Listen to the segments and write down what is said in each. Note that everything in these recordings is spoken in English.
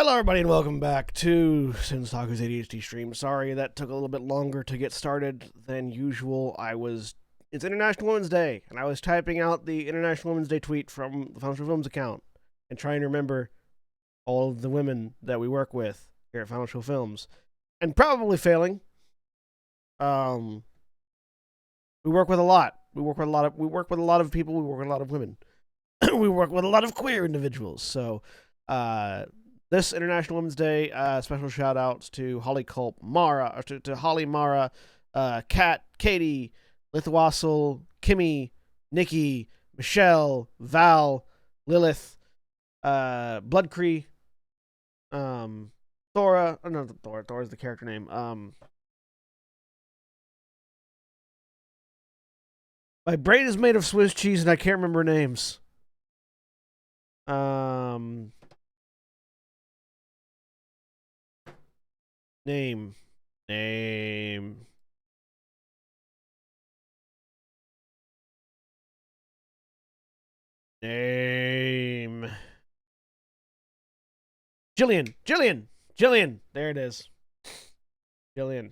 Hello, everybody, and welcome back to Senstaku's ADHD stream. Sorry that took a little bit longer to get started than usual. It's International Women's Day, and I was typing out the International Women's Day tweet from the Functional Films account and trying to remember all of the women that we work with here at Functional Films, and probably failing. We work with a lot. We work with a lot of people. We work with a lot of women. We work with a lot of queer individuals. So, this International Women's Day, special shout outs to Holly Culp, Mara, to Holly, Mara, Kat, Katie, Lithuassel, Kimmy, Nikki, Michelle, Val, Lilith, Bloodcree, Thora. Oh, no, Thora's the character name. My brain is made of Swiss cheese and I can't remember names. Name. Jillian. There it is. Jillian.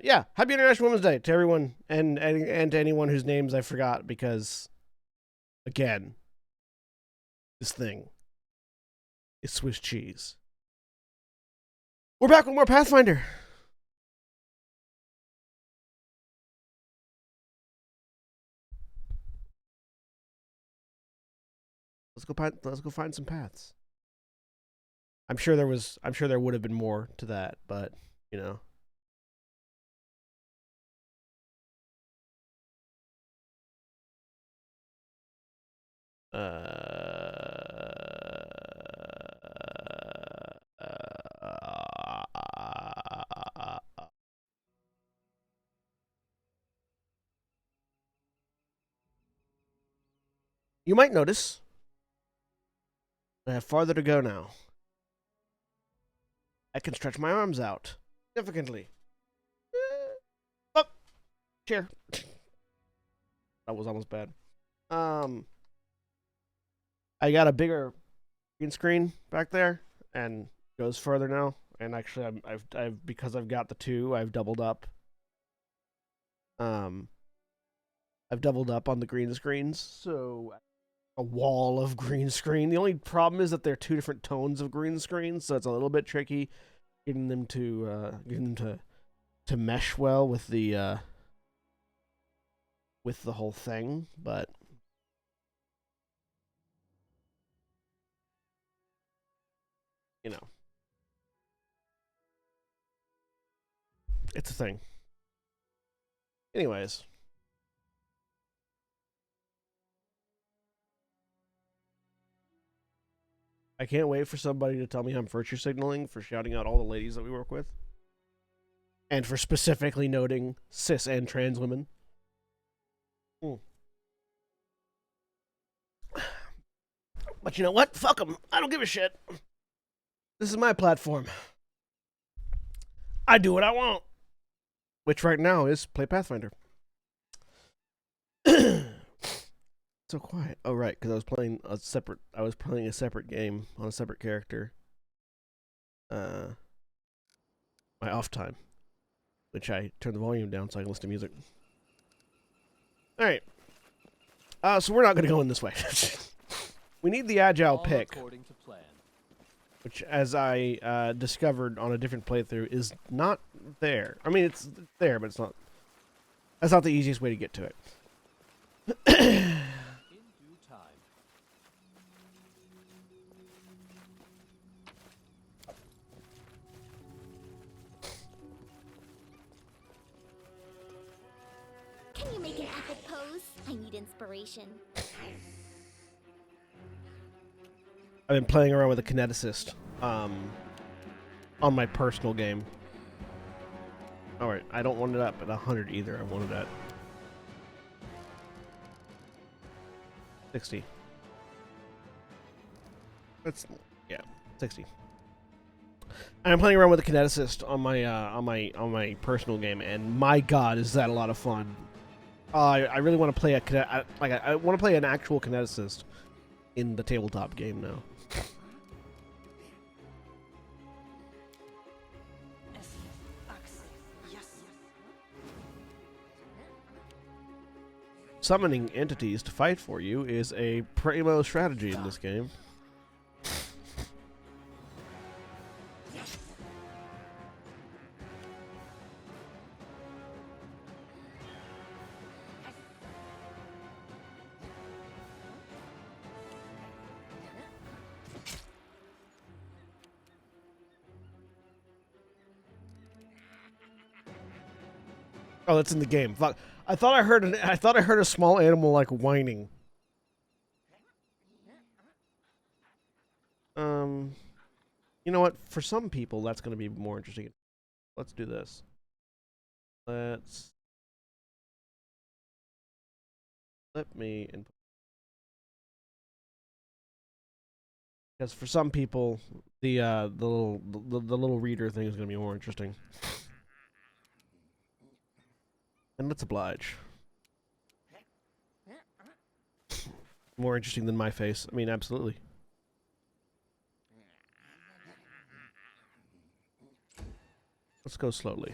Yeah, happy International Women's Day to everyone and to anyone whose names I forgot because, again, this thing is Swiss cheese. We're back with more Pathfinder. Let's go find some paths. I'm sure there would have been more to that, but you know. You might notice I have farther to go now. I can stretch my arms out significantly. Oh, chair. That was almost bad. I got a bigger green screen back there, and goes further now. And actually, I've because I've got the two, I've doubled up. I've doubled up on the green screens, so a wall of green screen. The only problem is that they're two different tones of green screen, so it's a little bit tricky getting them to mesh well with the whole thing, but you know, it's a thing. Anyways, I can't wait for somebody to tell me I'm virtue signaling for shouting out all the ladies that we work with, and for specifically noting cis and trans women. But you know what? Fuck them. I don't give a shit. This is my platform. I do what I want. Which right now is play Pathfinder. So quiet. Oh right, because I was playing a separate game on a separate character. My off time, which I turned the volume down so I can listen to music. All right. So we're not going to go in this way. We need the agile pick, which, as I discovered on a different playthrough, is not there. I mean, it's there, but it's not. That's not the easiest way to get to it. In due time. Can you make an epic pose? I need inspiration. I've been playing around with a kineticist on my personal game. Alright, I don't want it up at 100 either. I want it at 60. That's, yeah, 60. And I'm playing around with the kineticist on my personal game, and my god, is that a lot of fun. I really want to play I want to play an actual kineticist in the tabletop game now. Summoning entities to fight for you is a primo strategy in this game. Oh, that's in the game. Fuck. I thought I heard a small animal like whining. You know what? For some people, that's going to be more interesting. Let's do this. Let me input. Because for some people, the little reader thing is going to be more interesting. And let's oblige. More interesting than my face. I mean, absolutely. Let's go slowly.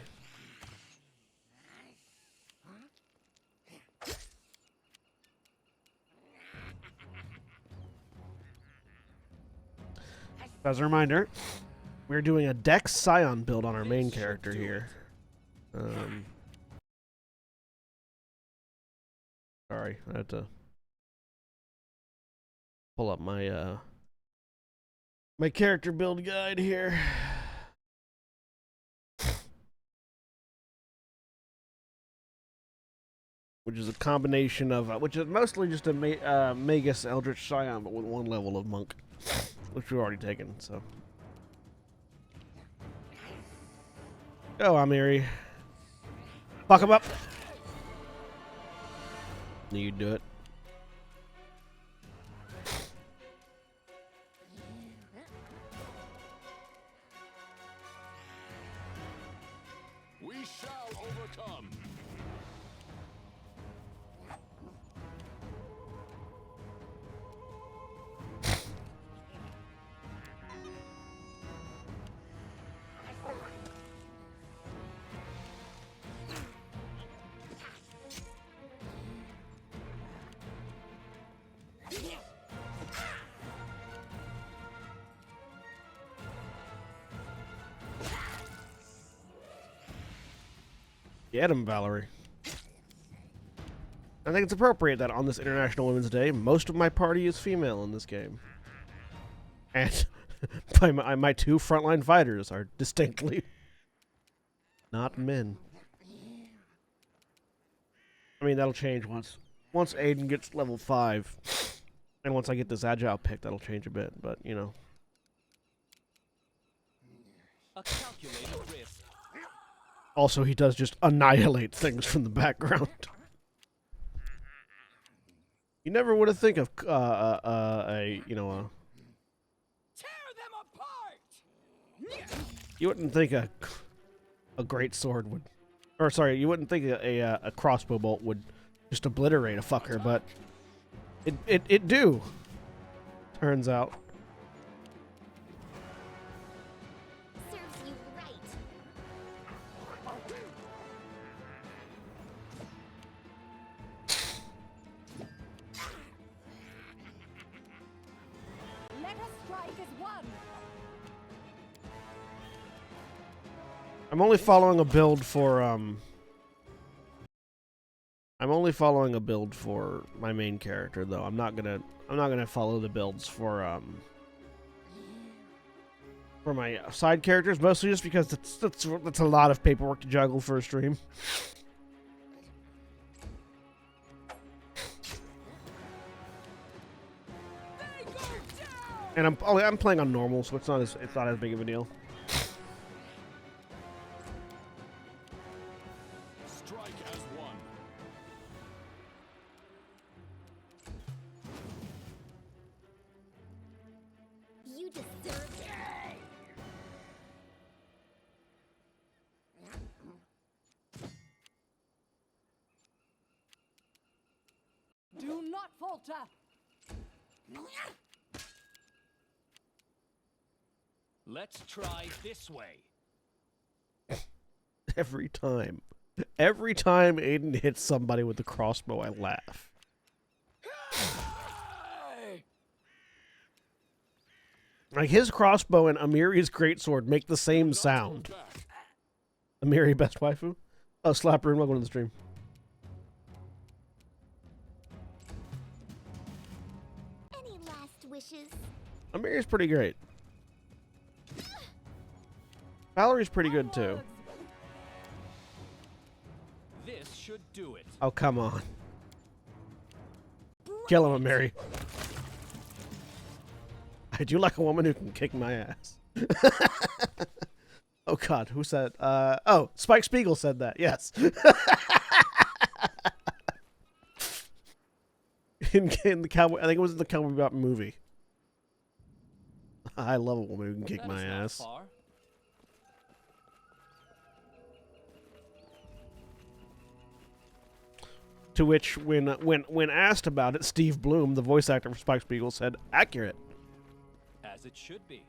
As a reminder, we're doing a Dex Scion build on our main character here. Sorry, I had to pull up my my character build guide here. Which is a combination of, which is mostly just a Magus Eldritch Scion, but with one level of Monk, which we've already taken, so. Go, Amiri. Fuck him up. You do it. We shall overcome. Get him, Valerie. I think it's appropriate that on this International Women's Day, most of my party is female in this game. And my two frontline fighters are distinctly not men. I mean, that'll change once Aiden gets level 5. And once I get this agile pick, that'll change a bit, but you know. A calculated risk. Also, he does just annihilate things from the background. You never would have think of a Tear them apart. you wouldn't think a great sword would, or sorry, you wouldn't think a crossbow bolt would just obliterate a fucker, but it do. Turns out. Serves you right. Let us strike as one. I'm only following a build for my main character though. I'm not gonna follow the builds for my side characters, mostly just because that's a lot of paperwork to juggle for a stream. And I'm playing on normal, so it's not as big of a deal. falter. Let's try this way. Every time. Every time Aiden hits somebody with the crossbow, I laugh. Like, his crossbow and Amiri's greatsword make the same sound. Amiri, best waifu? Oh, Slapper, welcome to the stream. Any last wishes? Amiri's pretty great. Valerie's pretty good, too. This should do it. Oh, come on. Kill him, Amiri. I do like a woman who can kick my ass. Oh God, who said? Oh, Spike Spiegel said that. Yes. in the cowboy, I think it was in the Cowboy Bebop movie. I love a woman who can kick my ass. Far. To which, when asked about it, Steve Bloom, the voice actor for Spike Spiegel, said, "Accurate." As it should be.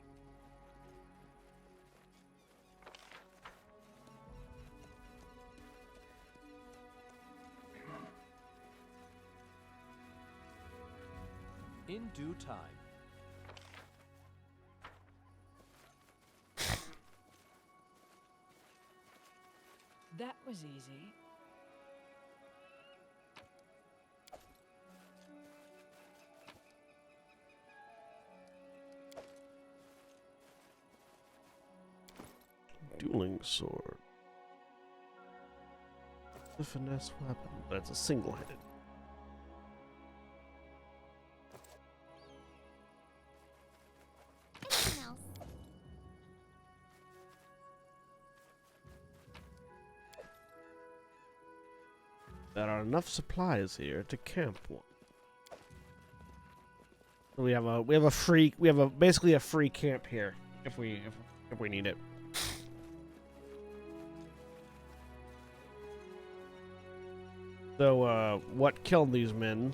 In due time. That was easy. Dueling sword. The finesse weapon, but it's a single-handed. Anything else? There are enough supplies here to camp one. So we have basically a free camp here if we need it. So what killed these men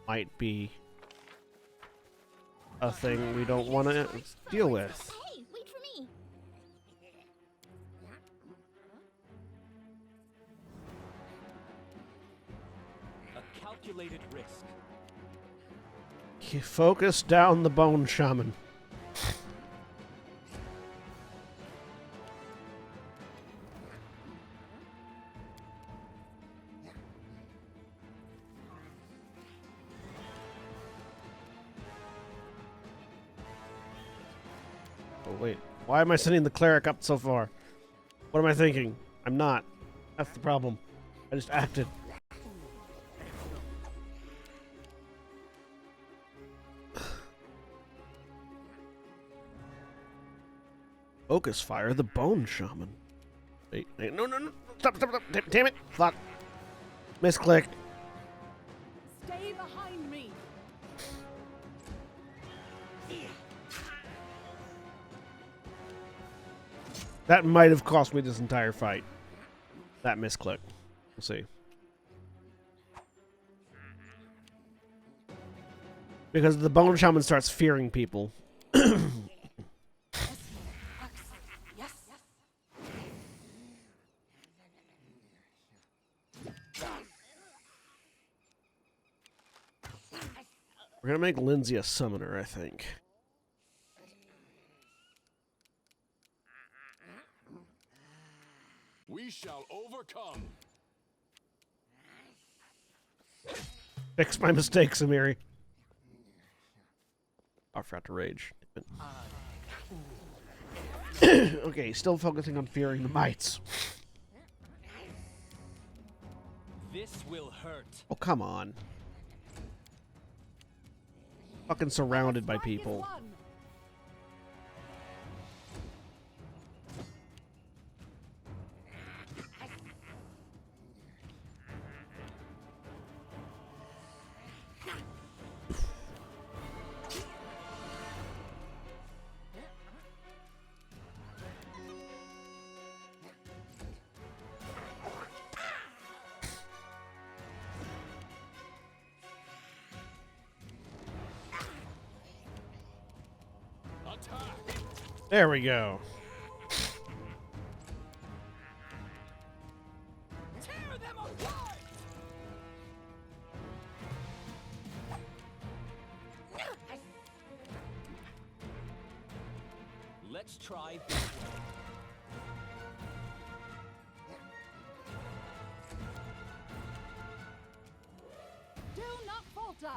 might be a thing we don't want to deal with. Hey, wait for me. A calculated risk. Focus down the bone shaman. Oh wait, why am I sending the cleric up so far? What am I thinking? I'm not. That's the problem. I just acted. Focus fire the bone shaman. Wait, no. Stop. Damn it. Fuck. Misclick. Stay behind me. That might have cost me this entire fight. That misclick. We'll see. Because the bone shaman starts fearing people. We're gonna make Lindsay a summoner, I think. We shall overcome. Fix my mistakes, Amiri. I forgot to rage. Okay, still focusing on fearing the mites. This will hurt. Oh, come on. Fucking surrounded by Strike is people. one. Attack! There we go. Tear them apart! Let's try this way. Do not falter.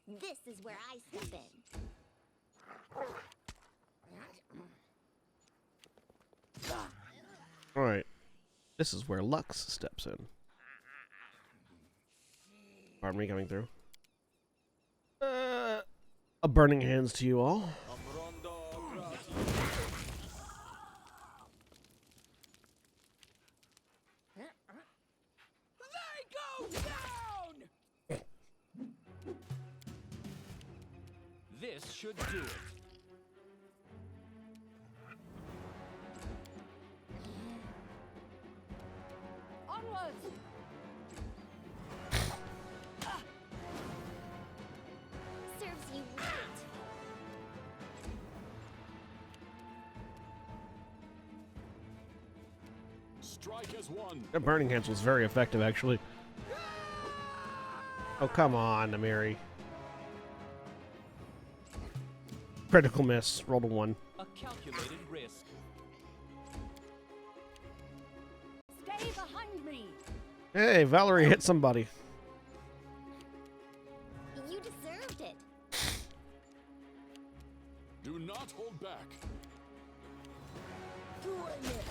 This is where I step in. All right. This is where Lux steps in. Pardon me coming through. A burning hands to you all. They go down! This should do it. Onwards. Serves you right. Strike as one. The burning hands was very effective, actually. Oh, come on, Amiri. Critical miss. Rolled a 1. A calculated risk. Stay behind me. Hey, Valerie hit somebody. You deserved it. Do not hold back. Doing it.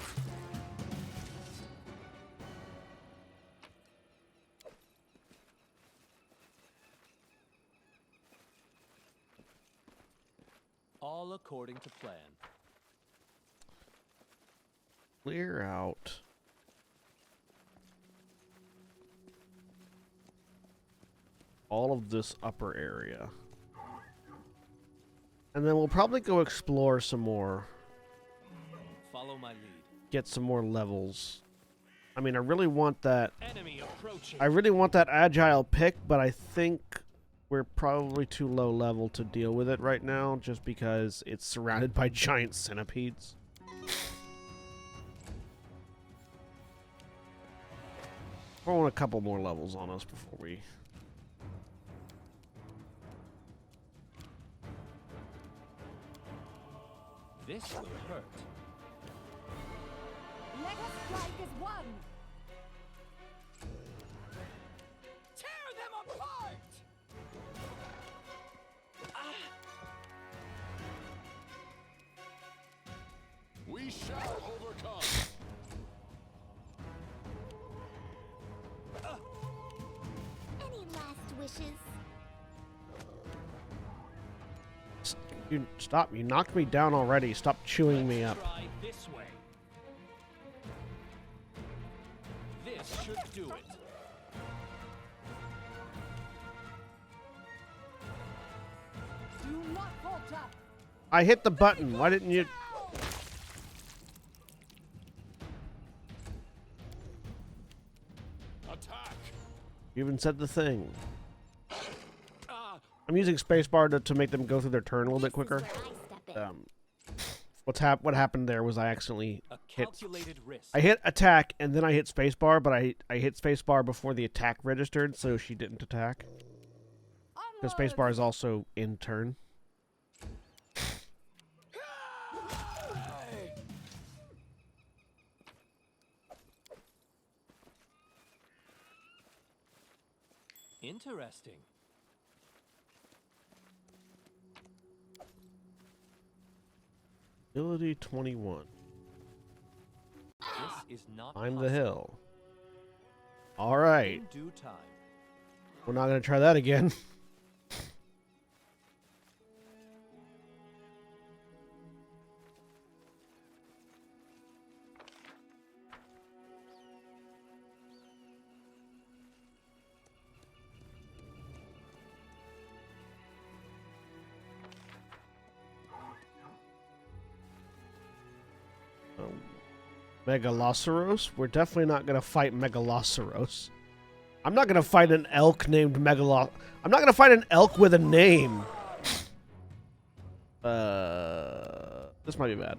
All according to plan. Clear out. All of this upper area. And then we'll probably go explore some more. Follow my lead. Get some more levels. I mean, I really want that. Enemy approaching. I really want that agile pick, but I think we're probably too low level to deal with it right now, just because it's surrounded by giant centipedes. I want a couple more levels on us before we... This will hurt. Let us strike as one. Tear them apart! We shall overcome. Any last wishes? You stop! You knocked me down already. Stop chewing me up. Try this way. This should do it. Do not falter. I hit the button. Why didn't you? Attack. You even said the thing. Ah, I'm using spacebar to make them go through their turn a little bit This is quicker. where I step in. What happened there was I accidentally a hit. calculated risk. I hit attack and then I hit spacebar, but I hit spacebar before the attack registered, so she didn't attack. Because Onwards. spacebar is also in turn. Interesting. Ability 21. This is not Climb the possible. hill. All right. In due time. We're not going to try that again. Megaloceros? We're definitely not gonna fight Megaloceros. I'm not gonna fight an elk named Megalo. I'm not gonna fight an elk with a name. This might be bad.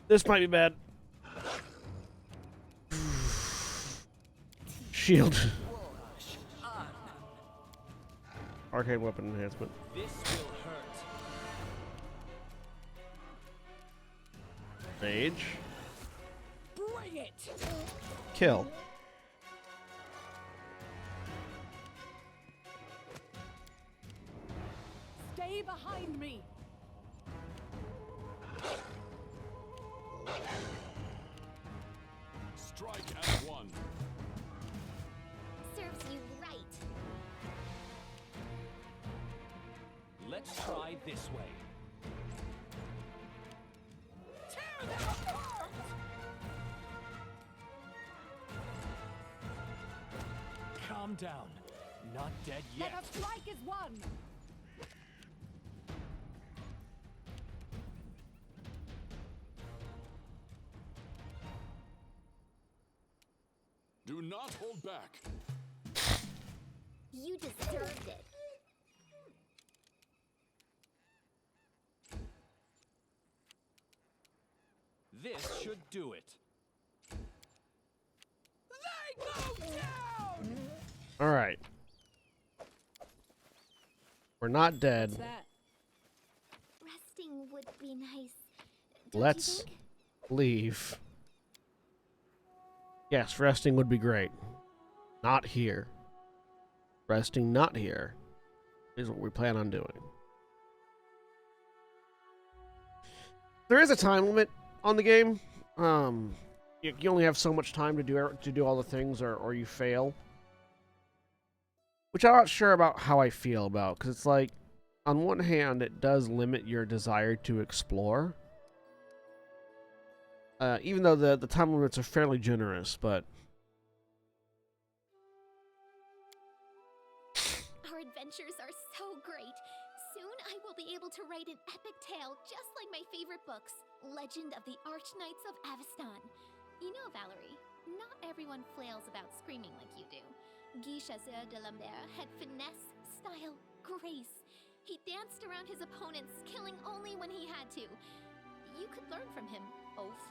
This might be bad. Shield. Arcade weapon enhancement. This will hurt. Rage. Bring it. Kill. Stay behind me. Strike as one. Serves you right. Let's try this way. Tear them apart! Calm down. Not dead yet. Let a strike is won. Do not hold back. You deserved it. This should do it. They go down! All right. We're not dead. What's that? Resting would be nice. Don't Let's you think? leave. Yes, resting would be great. Not here. Resting not here is what we plan on doing. There is a time limit on the game. You only have so much time to do all the things, or you fail. Which I'm not sure about how I feel about, because it's like, on one hand, it does limit your desire to explore. Even though the time limits are fairly generous, but Our adventures are so great. Soon I will be able to write an epic tale just like my favorite books, Legend of the Archknights of Avestan. You know, Valerie, not everyone flails about screaming like you do. Guy Chasseur de Lambert had finesse, style, grace. He danced around his opponents, killing only when he had to. You could learn from him, Oath.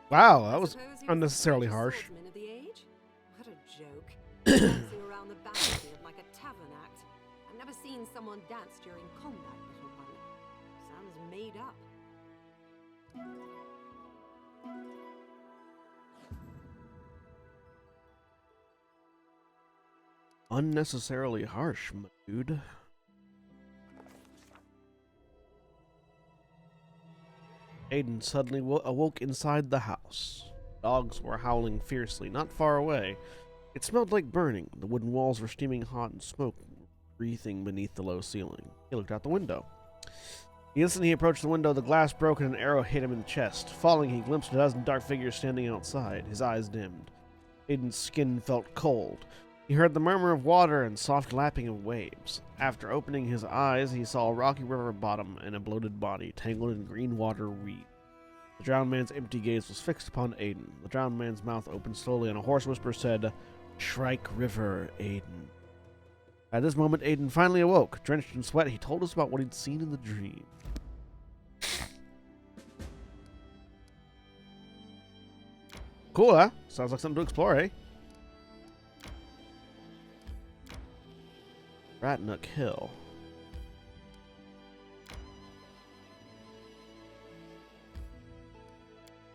wow, that was Suppose he unnecessarily the harsh. swordsman of the age? What a joke. Dancing around the battlefield like a tavern act. I've never seen someone dance during combat, little one. Sounds made up. Unnecessarily harsh, my dude. Aiden suddenly awoke inside the house. Dogs were howling fiercely, not far away. It smelled like burning. The wooden walls were steaming hot and smoke wreathing beneath the low ceiling. He looked out the window. The instant he approached the window, the glass broke and an arrow hit him in the chest. Falling, he glimpsed a dozen dark figures standing outside. His eyes dimmed. Aiden's skin felt cold. He heard the murmur of water and soft lapping of waves. After opening his eyes, he saw a rocky river bottom and a bloated body tangled in green water weed. The drowned man's empty gaze was fixed upon Aiden. The drowned man's mouth opened slowly and a hoarse whisper said, "Shrike River, Aiden." At this moment, Aiden finally awoke. Drenched in sweat, he told us about what he'd seen in the dream. Cool, huh? Sounds like something to explore, eh? Ratnook Hill.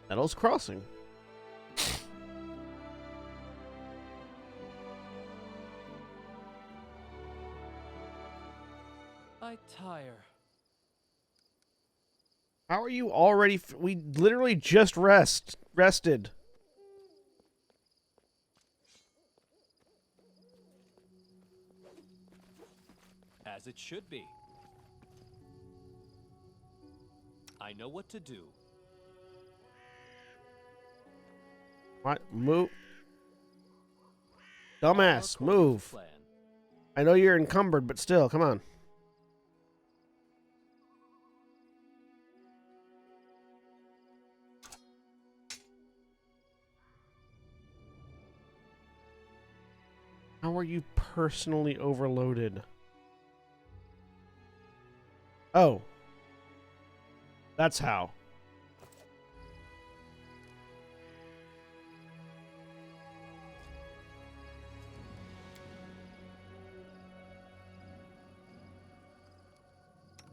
Meadows Crossing. I tire. How are you already? We literally just rested. As it should be. I know what to do. What? Move. Dumbass, All according to move. plan. I know you're encumbered, but still, come on. How are you personally overloaded? Oh. That's how.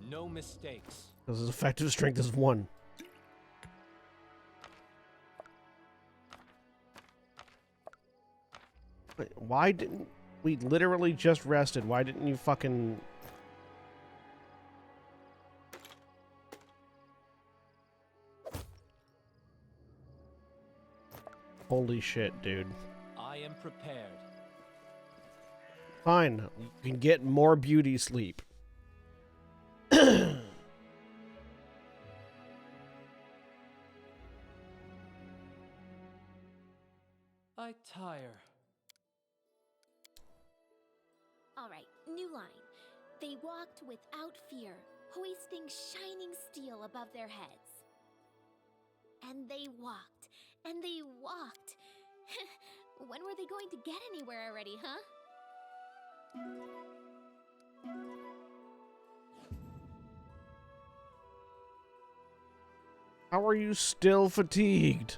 No mistakes. Because his effective strength is 1. Wait, why didn't we literally just rested? Why didn't you fucking... Holy shit, dude. I am prepared. Fine. You can get more beauty sleep. I tire. All right, new line. They walked without fear, hoisting shining steel above their heads. And they walked, and they walked. When were they going to get anywhere already, huh? How are you still fatigued?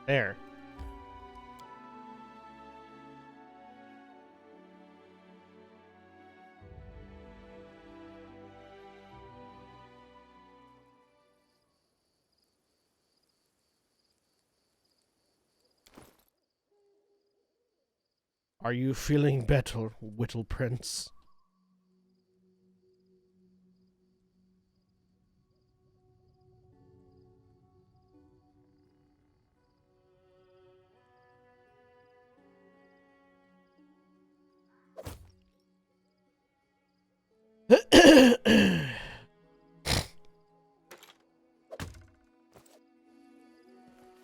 There. Are you feeling better, Whittle Prince?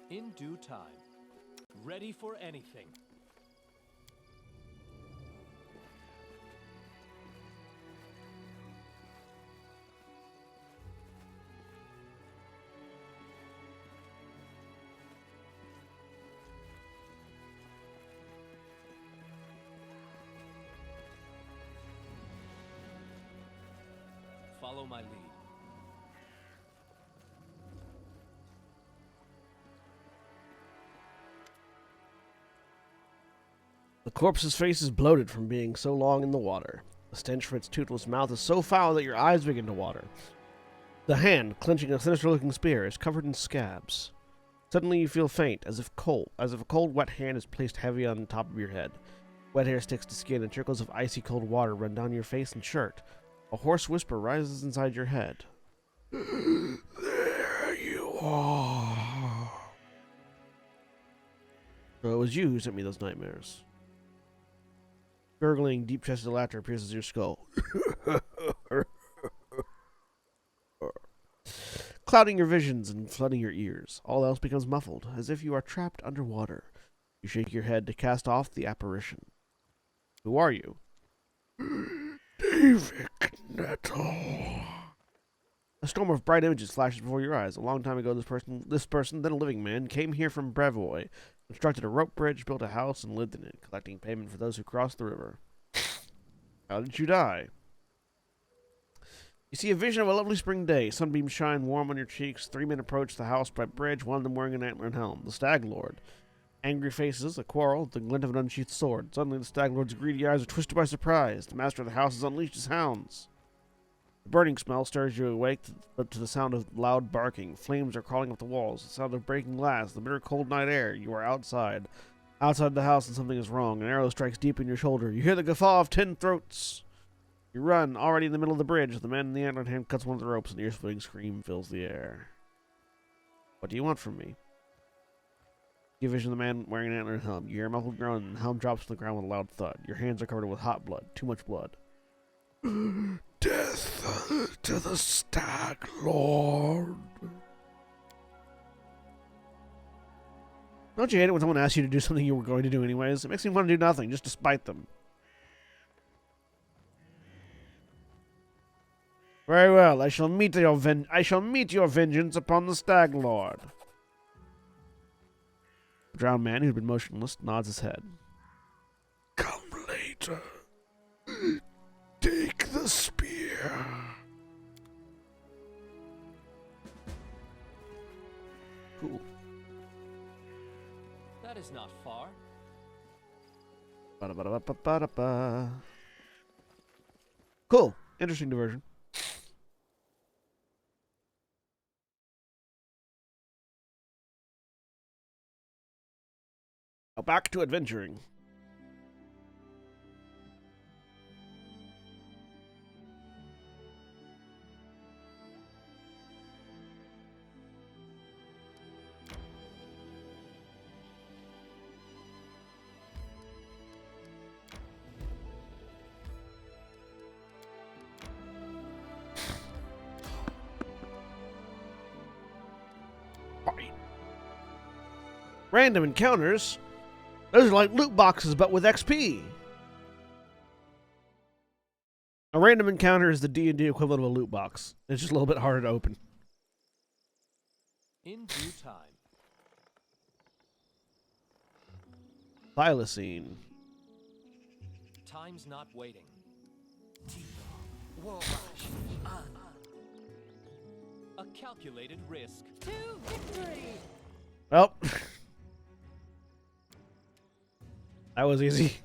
In due time. Ready for anything. Follow my lead. The corpse's face is bloated from being so long in the water. The stench from its toothless mouth is so foul that your eyes begin to water. The hand, clenching a sinister-looking spear, is covered in scabs. Suddenly you feel faint, as if a cold, wet hand is placed heavy on the top of your head. Wet hair sticks to skin, and trickles of icy cold water run down your face and shirt. A hoarse whisper rises inside your head. There you are. So it was you who sent me those nightmares. Gurgling, deep-chested laughter pierces your skull, clouding your visions and flooding your ears. All else becomes muffled, as if you are trapped underwater. You shake your head to cast off the apparition. Who are you? David Nettle. A storm of bright images flashes before your eyes. A long time ago, this person, then a living man, came here from Brevoy, constructed a rope bridge, built a house, and lived in it, collecting payment for those who crossed the river. How did you die? You see a vision of a lovely spring day. Sunbeams shine warm on your cheeks. 3 men approach the house by bridge, one of them wearing an antlered helm. The Stag Lord. Angry faces, a quarrel, the glint of an unsheathed sword. Suddenly the Stag Lord's greedy eyes are twisted by surprise. The master of the house has unleashed his hounds. The burning smell stirs you awake to the sound of loud barking. Flames are crawling up the walls. The sound of breaking glass. The bitter cold night air. You are outside. Outside the house, and something is wrong. An arrow strikes deep in your shoulder. You hear the guffaw of 10 throats. You run, already in the middle of the bridge. The man in the antlered hand cuts one of the ropes. An ear-splitting scream fills the air. What do you want from me? You vision the man wearing an antlered helm. You hear a muffled groan, and the helm drops to the ground with a loud thud. Your hands are covered with hot blood. Too much blood. Death to the Stag Lord. Don't you hate it when someone asks you to do something you were going to do anyways? It makes me want to do nothing, just to spite them. Very well, I shall meet your vengeance upon the Stag Lord. The drowned man, who'd been motionless, nods his head. Come later. Take the spear. Cool. That is not far. Ba-da-ba-da-ba-ba-da-ba. Cool. Interesting diversion. Now back to adventuring. Random encounters? Those are like loot boxes, but with XP. A random encounter is the D&D equivalent of a loot box. It's just a little bit harder to open. In due time. Thylacine. Time's not waiting. A calculated risk. To victory! Well, that was easy.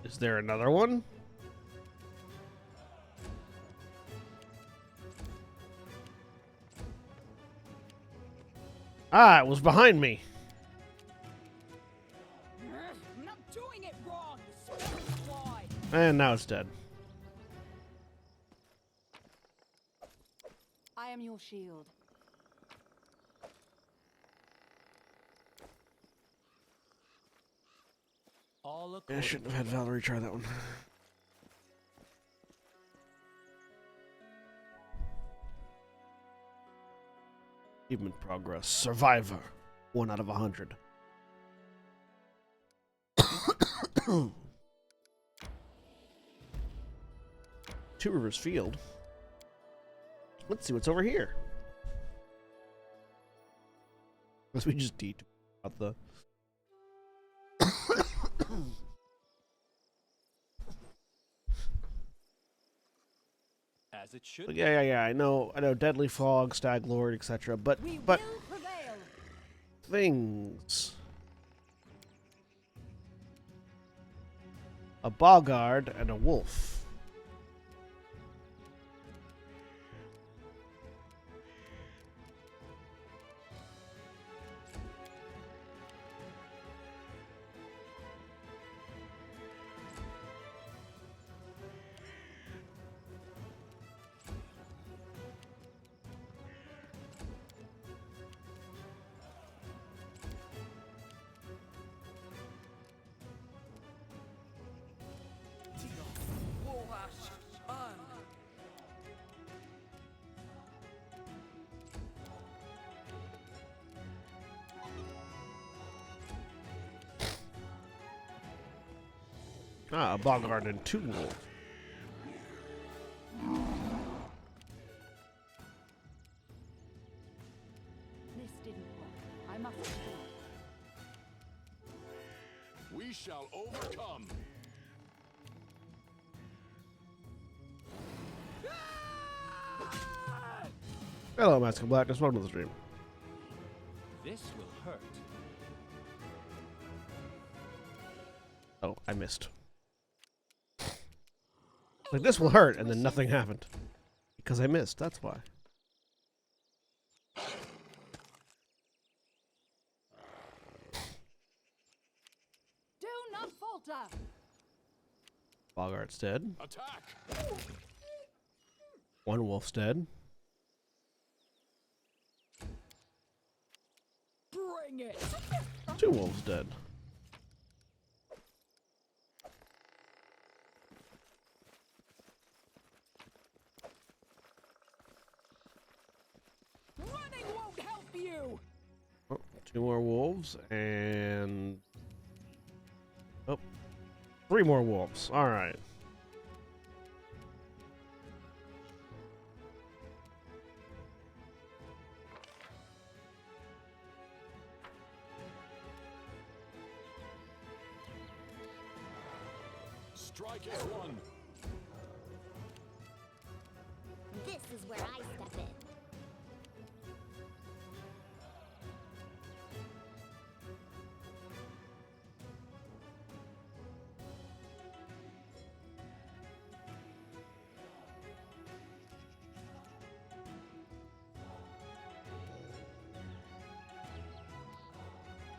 Is there another one? Ah, it was behind me. I'm not doing it wrong, you spirit fly! And now it's dead. I am your shield. All Yeah, I according shouldn't have had Valerie try that one. Achievement progress. Survivor. 1 out of 100. Two Rivers Field. Let's see what's over here. Unless we just deed about the. as it should. Yeah. I know. Deadly Fog, Stag Lord, etc. But We will prevail! things. A boggard and a wolf. Ah, a boggard and 2 wolves. This didn't work. I must admit. We shall overcome. Hello, Mask of Blackness. Welcome to the stream. This will hurt. Oh, I missed. Like, this will hurt, and then nothing happened. Because I missed, that's why. falter. Bogart's dead. Attack! One wolf's dead. Bring it. Two wolves dead. Running won't help you. Oh, two more wolves and oh, three more wolves. All right. Strike as one. This is where I step in.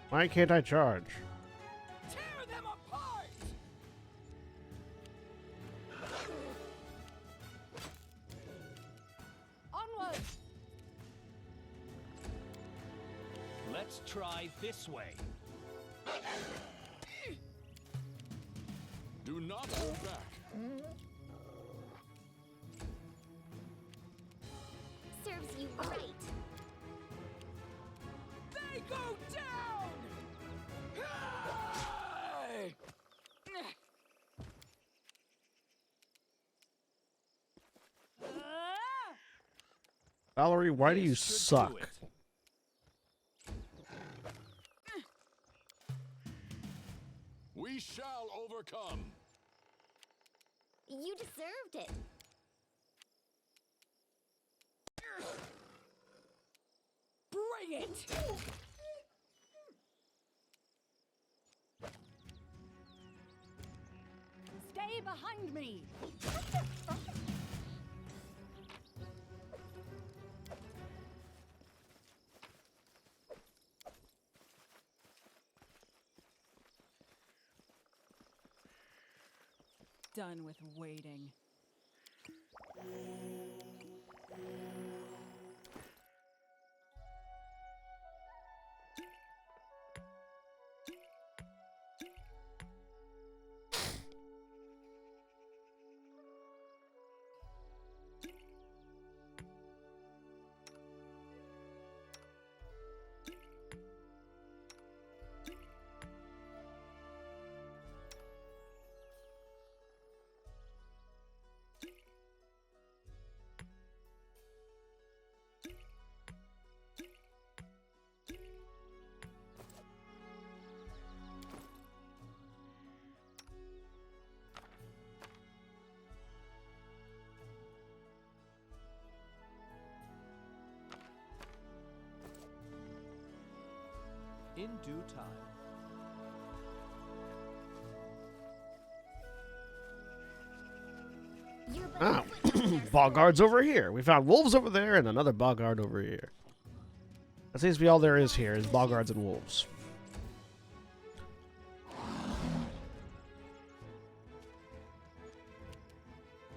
Why can't I charge? Tear them apart. Onward. Let's try this way. Do not hold back. Serves you right. They go down. Hey! Valerie, why do you This should do suck? it. We shall overcome. You deserved it. Bring it. Stay behind me. Done with waiting. In due time. You're Ah, both clicking their Bogart's over here. We found wolves over there and another Bogart over here. That seems to be all there is here, is Bogarts and wolves.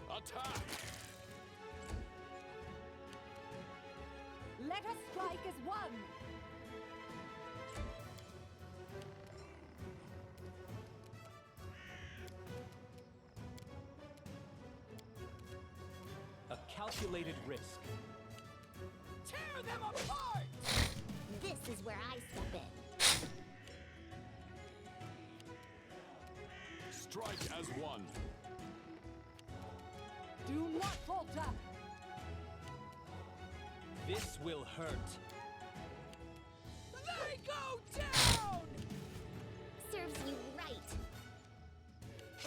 Attack! Let us strike as one. A calculated risk. Tear them apart. This is where I step in. Strike as one. Do not falter. This will hurt. They go down. Serves you right.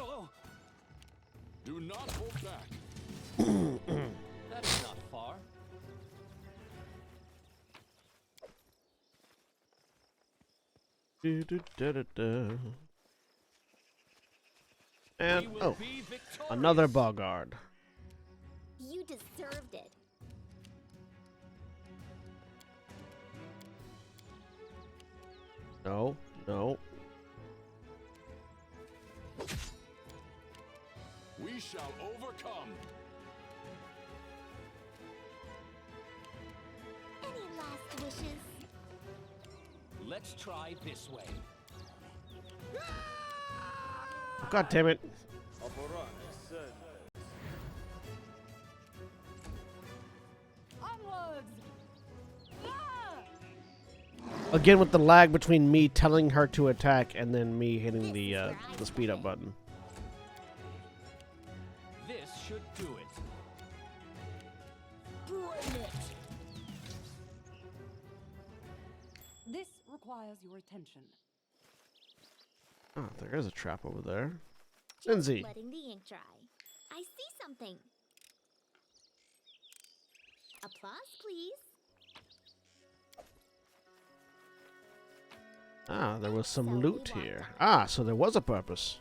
Oh, Do not hold back. that is not far. Do-do-da-da-da. And We will oh, be victorious. another Bogart. You deserved it. No, no. overcome. Any last wishes? Let's try this way. God damn it. Onwards! Ah! Again with the lag between me telling her to attack and then me hitting the speed up button. This should do it. Bring it! This requires your attention. Oh, there is a trap over there. Just Lindsay. letting the ink dry. I see something. Applause, please. Ah, there was some loot here. Ah, so there was a purpose.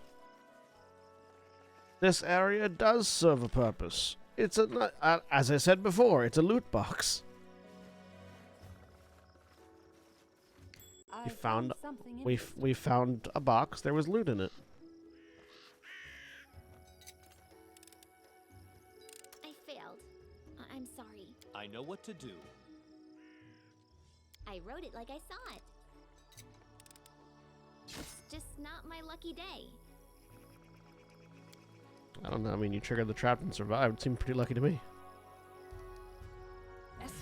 This area does serve a purpose. It's a, as I said before, it's a loot box. I We found something we found a box. There was loot in it. I failed. I'm sorry. I know what to do. I wrote it like I saw it. It's just not my lucky day. I don't know. I mean, you triggered the trap and survived. Seemed pretty lucky to me. Yes.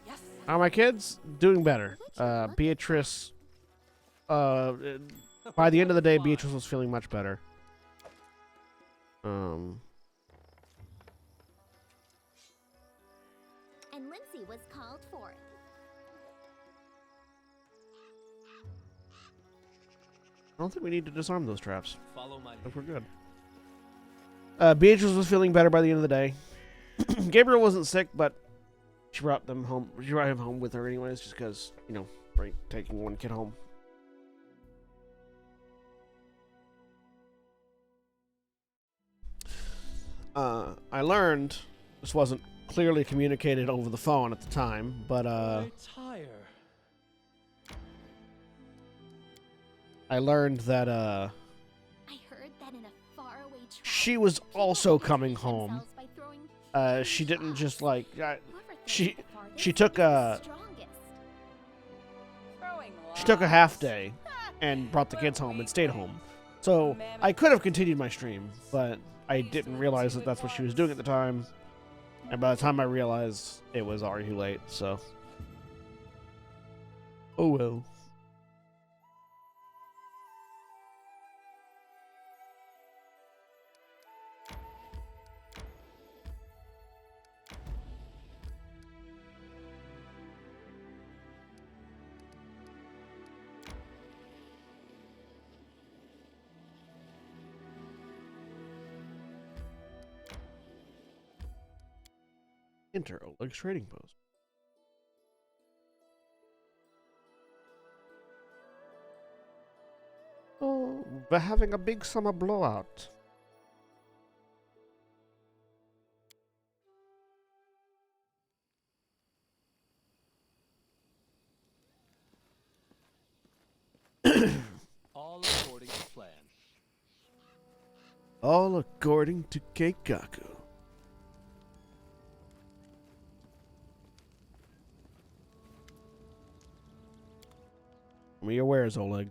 Yes. How are my kids? Doing better. Would you look at Beatrice. By the end of the day, Beatrice was feeling much better. And Lindsay was called forth. I don't think we need to disarm those traps. Follow my I think we're good. Beatrice was feeling better by the end of the day. Gabriel wasn't sick, but she brought them home. She brought him home with her anyways, just because, you know, right, taking one kid home. I learned this wasn't clearly communicated over the phone at the time, but tire. I learned that I heard that in a faraway tribe, she was people also entertained coming home. themselves by throwing She didn't just shots. like Whoever she throws the farthest she took is the a strongest. Throwing she took a half lots. day and brought the kids home and stayed home. So I could have continued my stream, but I didn't realize that that's what she was doing at the time. And by the time I realized, it was already too late. So, oh well. Enter Oleg's trading post. Oh, we're having a big summer blowout. All according to plan. All according to Keikaku. Me your wares, Oleg.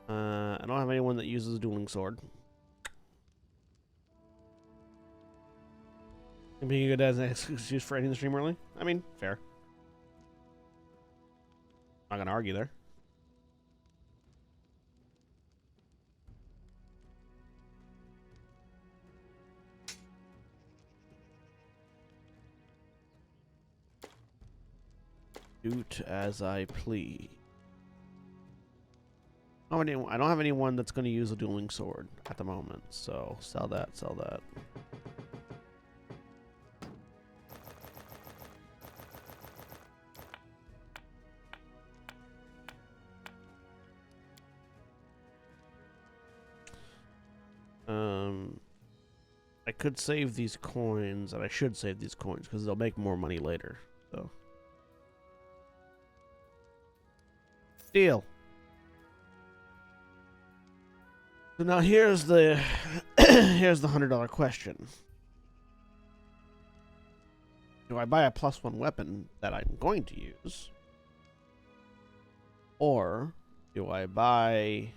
I don't have anyone that uses a dueling sword. And being a good as an excuse for ending the stream early? I mean, fair. Not gonna argue there. Shoot as I please. I don't have anyone that's going to use a dueling sword at the moment, so sell that, sell that. I could save these coins, and I should save these coins because they'll make more money later. So, deal. So now here's the here's the $100 question. Do I buy a +1 weapon that I'm going to use? Or do I buy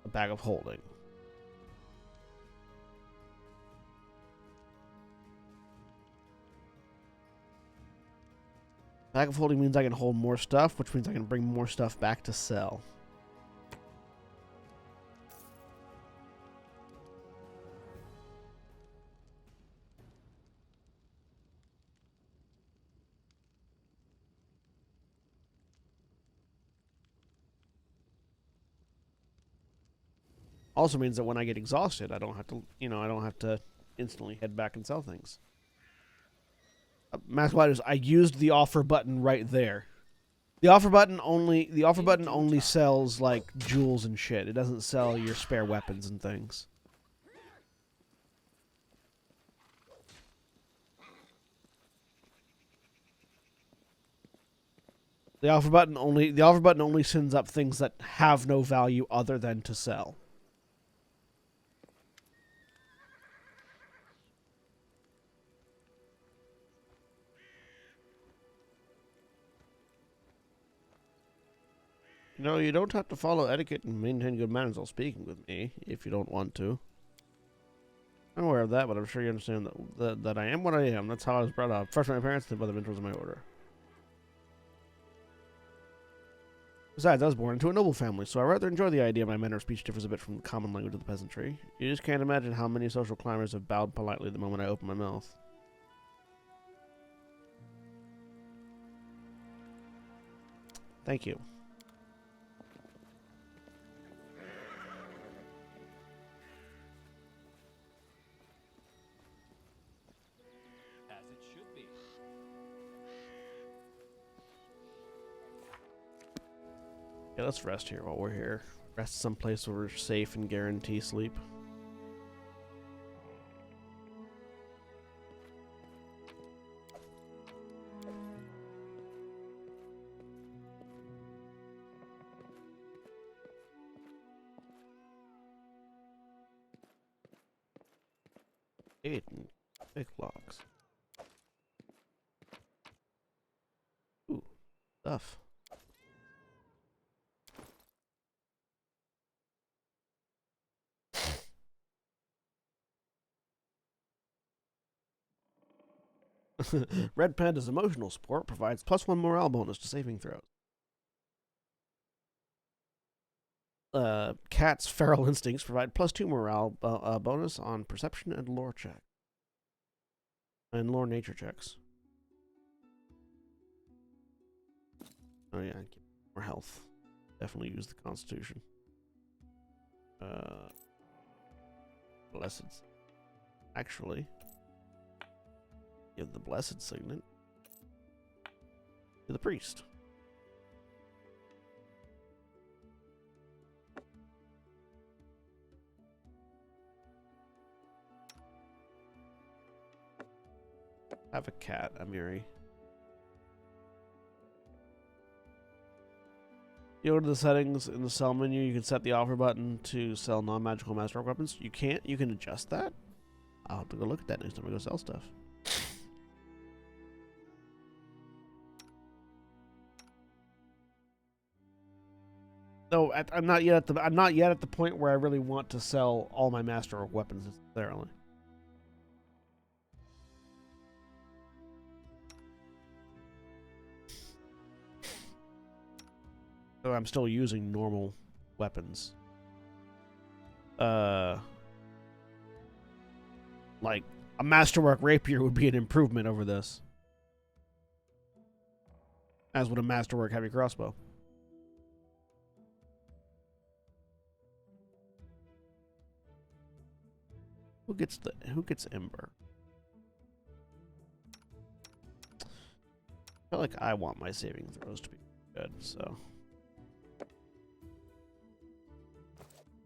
a bag of holding? Bag of holding means I can hold more stuff, which means I can bring more stuff back to sell. Also means that when I get exhausted, I don't have to, I don't have to instantly head back and sell things. Math Lighters, I used the offer button right there. The offer button only sells like jewels and shit. It doesn't sell your spare weapons and things. The offer button only sends up things that have no value other than to sell. No, you don't have to follow etiquette and maintain good manners while speaking with me, if you don't want to. I'm aware of that, but I'm sure you understand that I am what I am. That's how I was brought up. First my parents, then by the mentors of my order. Besides, I was born into a noble family, so I rather enjoy the idea my manner of speech differs a bit from the common language of the peasantry. You just can't imagine how many social climbers have bowed politely the moment I open my mouth. Thank you. Yeah, let's rest here while we're here. Rest someplace where we're safe and guarantee sleep. Eight big blocks. Ooh, stuff. Red Panda's emotional support provides +1 morale bonus to saving throws. Cat's feral instincts provide +2 morale bonus on perception and lore check. And lore nature checks. Oh yeah, more health. Definitely use the constitution. Blessed. Actually, give the blessed signet to the priest. Have a cat, Amiri. You go to the settings in the sell menu. You can set the offer button to sell non-magical masterwork weapons. You can't. You can adjust that. I'll have to go look at that next time I go sell stuff. No, I'm not yet at the point where I really want to sell all my masterwork weapons necessarily. So I'm still using normal weapons. Like a masterwork rapier would be an improvement over this. As would a masterwork heavy crossbow. Who gets Ember? I feel like I want my saving throws to be good, so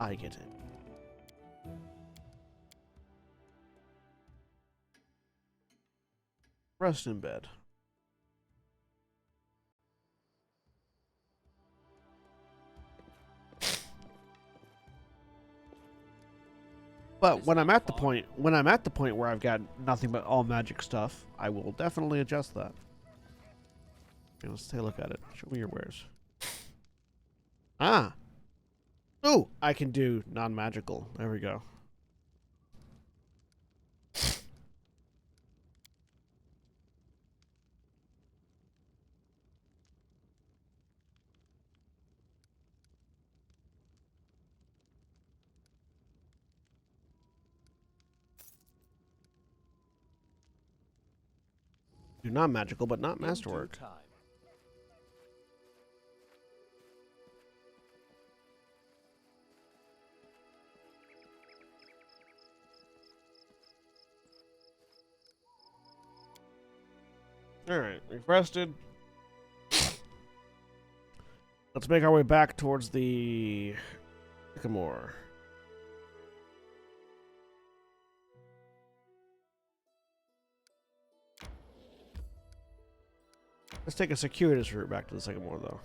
I get it. Rest in bed. But when I'm at the point, where I've got nothing but all magic stuff, I will definitely adjust that. Okay, let's take a look at it. Show me your wares. Ah. Ooh, I can do non-magical. There we go. Do non-magical, but not masterwork. Alright, we've rested. Let's make our way back towards the Sycamore. Let's take a circuitous route back to the Sycamore, though.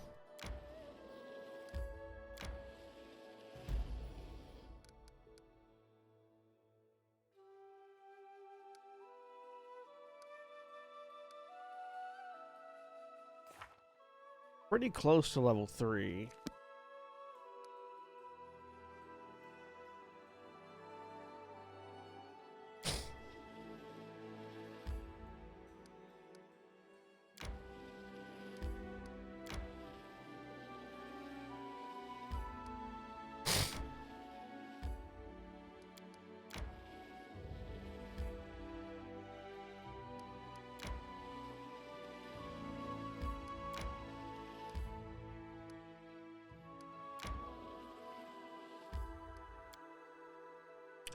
Pretty close to level 3.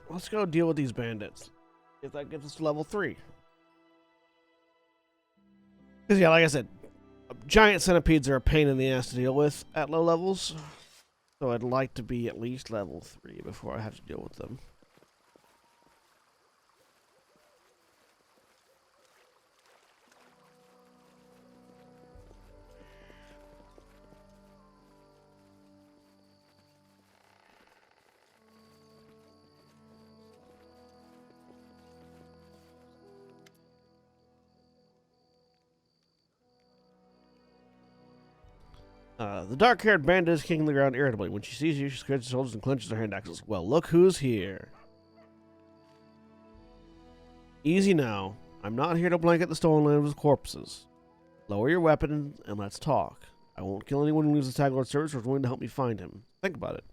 Let's go deal with these bandits. If that gets us to level 3. Because, yeah, like I said, giant centipedes are a pain in the ass to deal with at low levels. So I'd like to be at least level 3 before I have to deal with them. The dark-haired bandit is kicking the ground irritably. When she sees you, she scratches her shoulders and clenches her hand axles. Well, look who's here. Easy now. I'm not here to blanket the stolen land with corpses. Lower your weapon and let's talk. I won't kill anyone who leaves the Tag Lord's service or is willing to help me find him. Think about it.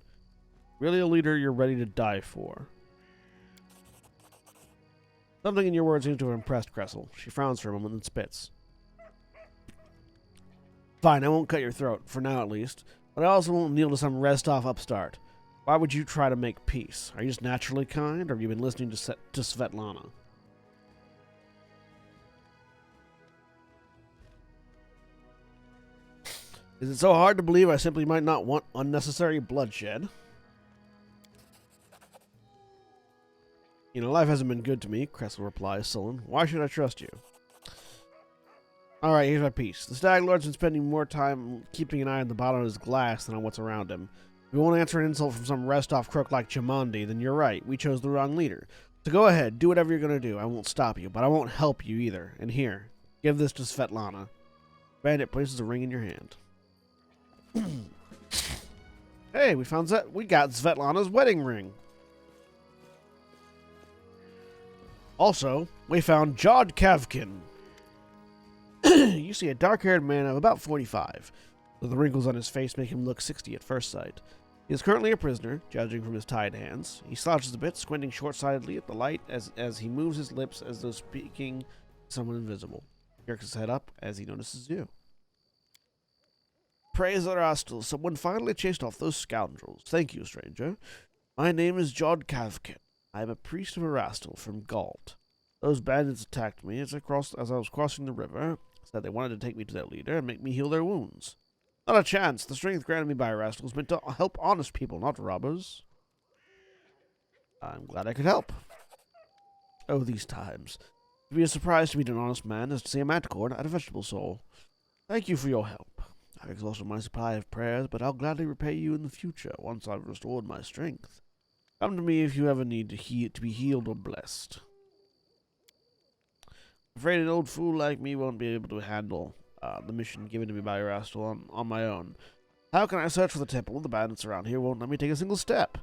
Really a leader you're ready to die for. Something in your words seems to have impressed Cressel. She frowns for a moment and spits. Fine, I won't cut your throat, for now at least, but I also won't kneel to some rest-off upstart. Why would you try to make peace? Are you just naturally kind, or have you been listening to Svetlana? Is it so hard to believe I simply might not want unnecessary bloodshed? You know, life hasn't been good to me, Cressel replies, sullen. Why should I trust you? Alright, here's my piece. The Stag Lord's been spending more time keeping an eye on the bottom of his glass than on what's around him. If you won't answer an insult from some rest-off crook like Chamandi, then you're right. We chose the wrong leader. So go ahead, do whatever you're gonna do. I won't stop you, but I won't help you either. And here, give this to Svetlana. Bandit places a ring in your hand. Hey, we got Svetlana's wedding ring. Also, we found Jod Kavkin. You see a dark-haired man of about 45. The wrinkles on his face make him look 60 at first sight. He is currently a prisoner, judging from his tied hands. He slouches a bit, squinting short-sightedly at the light as he moves his lips as though speaking to someone invisible. He jerks his head up as he notices you. Praise Arastal, someone finally chased off those scoundrels. Thank you, stranger. My name is Jod Kavkin. I am a priest of Arastal from Galt. Those bandits attacked me as I was crossing the river. Said they wanted to take me to their leader and make me heal their wounds. Not a chance. The strength granted me by Arastal was meant to help honest people, not robbers. I'm glad I could help. Oh, these times. It'd be a surprise to meet an honest man as to see a manticore and a vegetable soul. Thank you for your help. I've exhausted my supply of prayers, but I'll gladly repay you in the future once I've restored my strength. Come to me if you ever need to be healed or blessed. I'm afraid an old fool like me won't be able to handle the mission given to me by Erastil on my own. How can I search for the temple? The bandits around here won't let me take a single step.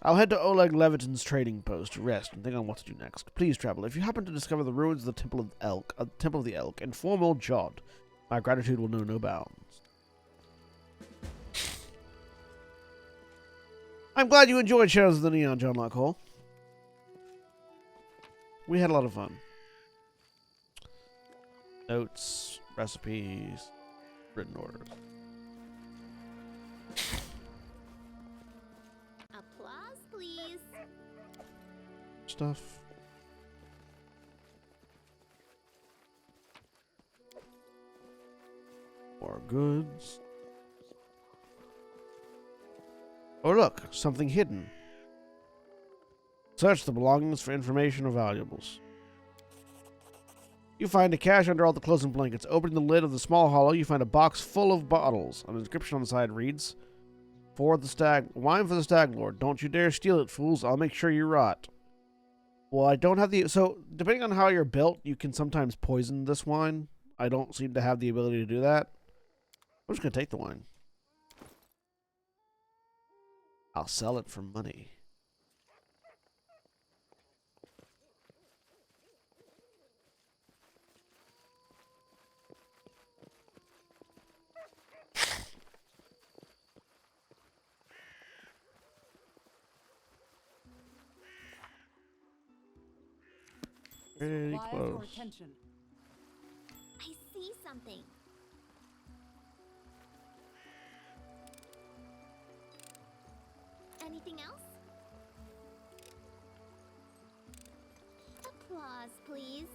I'll head to Oleg Levitin's trading post to rest and think on what to do next. Please, traveler, if you happen to discover the ruins of the Temple of the Elk, inform old Jod. My gratitude will know no bounds. I'm glad you enjoyed Shadows of the Neon, John Lockhall. We had a lot of fun. Notes, recipes, written orders. Applause, please. Stuff. More goods. Oh look, something hidden. Search the belongings for information or valuables. You find a cache under all the clothes and blankets. Opening the lid of the small hollow, you find a box full of bottles. An inscription on the side reads, wine for the stag lord. Don't you dare steal it, fools. I'll make sure you rot. Well, I don't have the... So, depending on how you're built, you can sometimes poison this wine. I don't seem to have the ability to do that. I'm just going to take the wine. I'll sell it for money. Pretty Supplies close. or attention? I see something. Anything else? Applause, please.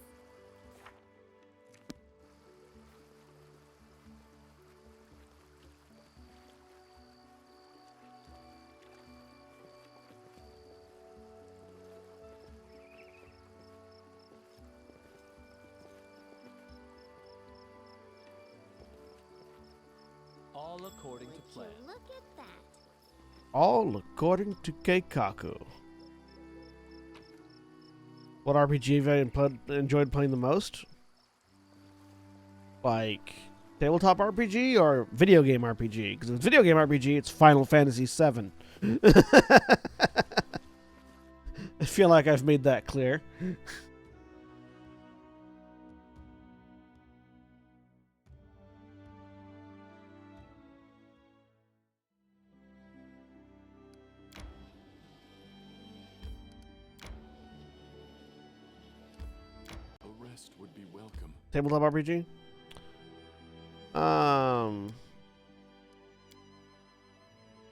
All according to Would plan. you look at that? All according to Keikaku. What RPG have I enjoyed playing the most? Like, tabletop RPG or video game RPG? Because if it's video game RPG, it's Final Fantasy VII. I feel like I've made that clear. A rest would be welcome. Tabletop RPG?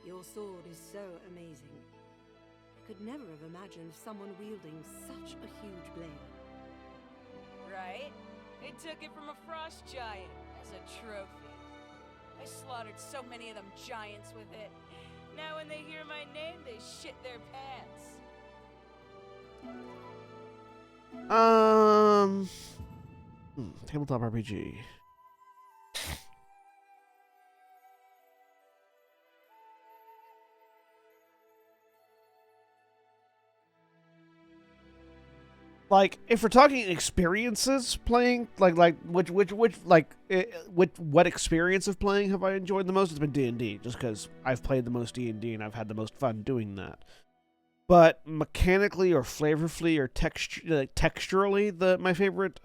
Your sword is so amazing. I could never have imagined someone wielding such a huge blade. Right? They took it from a frost giant as a trophy. I slaughtered so many of them giants with it. Now when they hear my name, they shit their pants. Tabletop RPG. Like, if we're talking experiences playing, what experience of playing have I enjoyed the most? It's been D&D, just because I've played the most D&D and I've had the most fun doing that. But mechanically or flavorfully or texturally, my favorite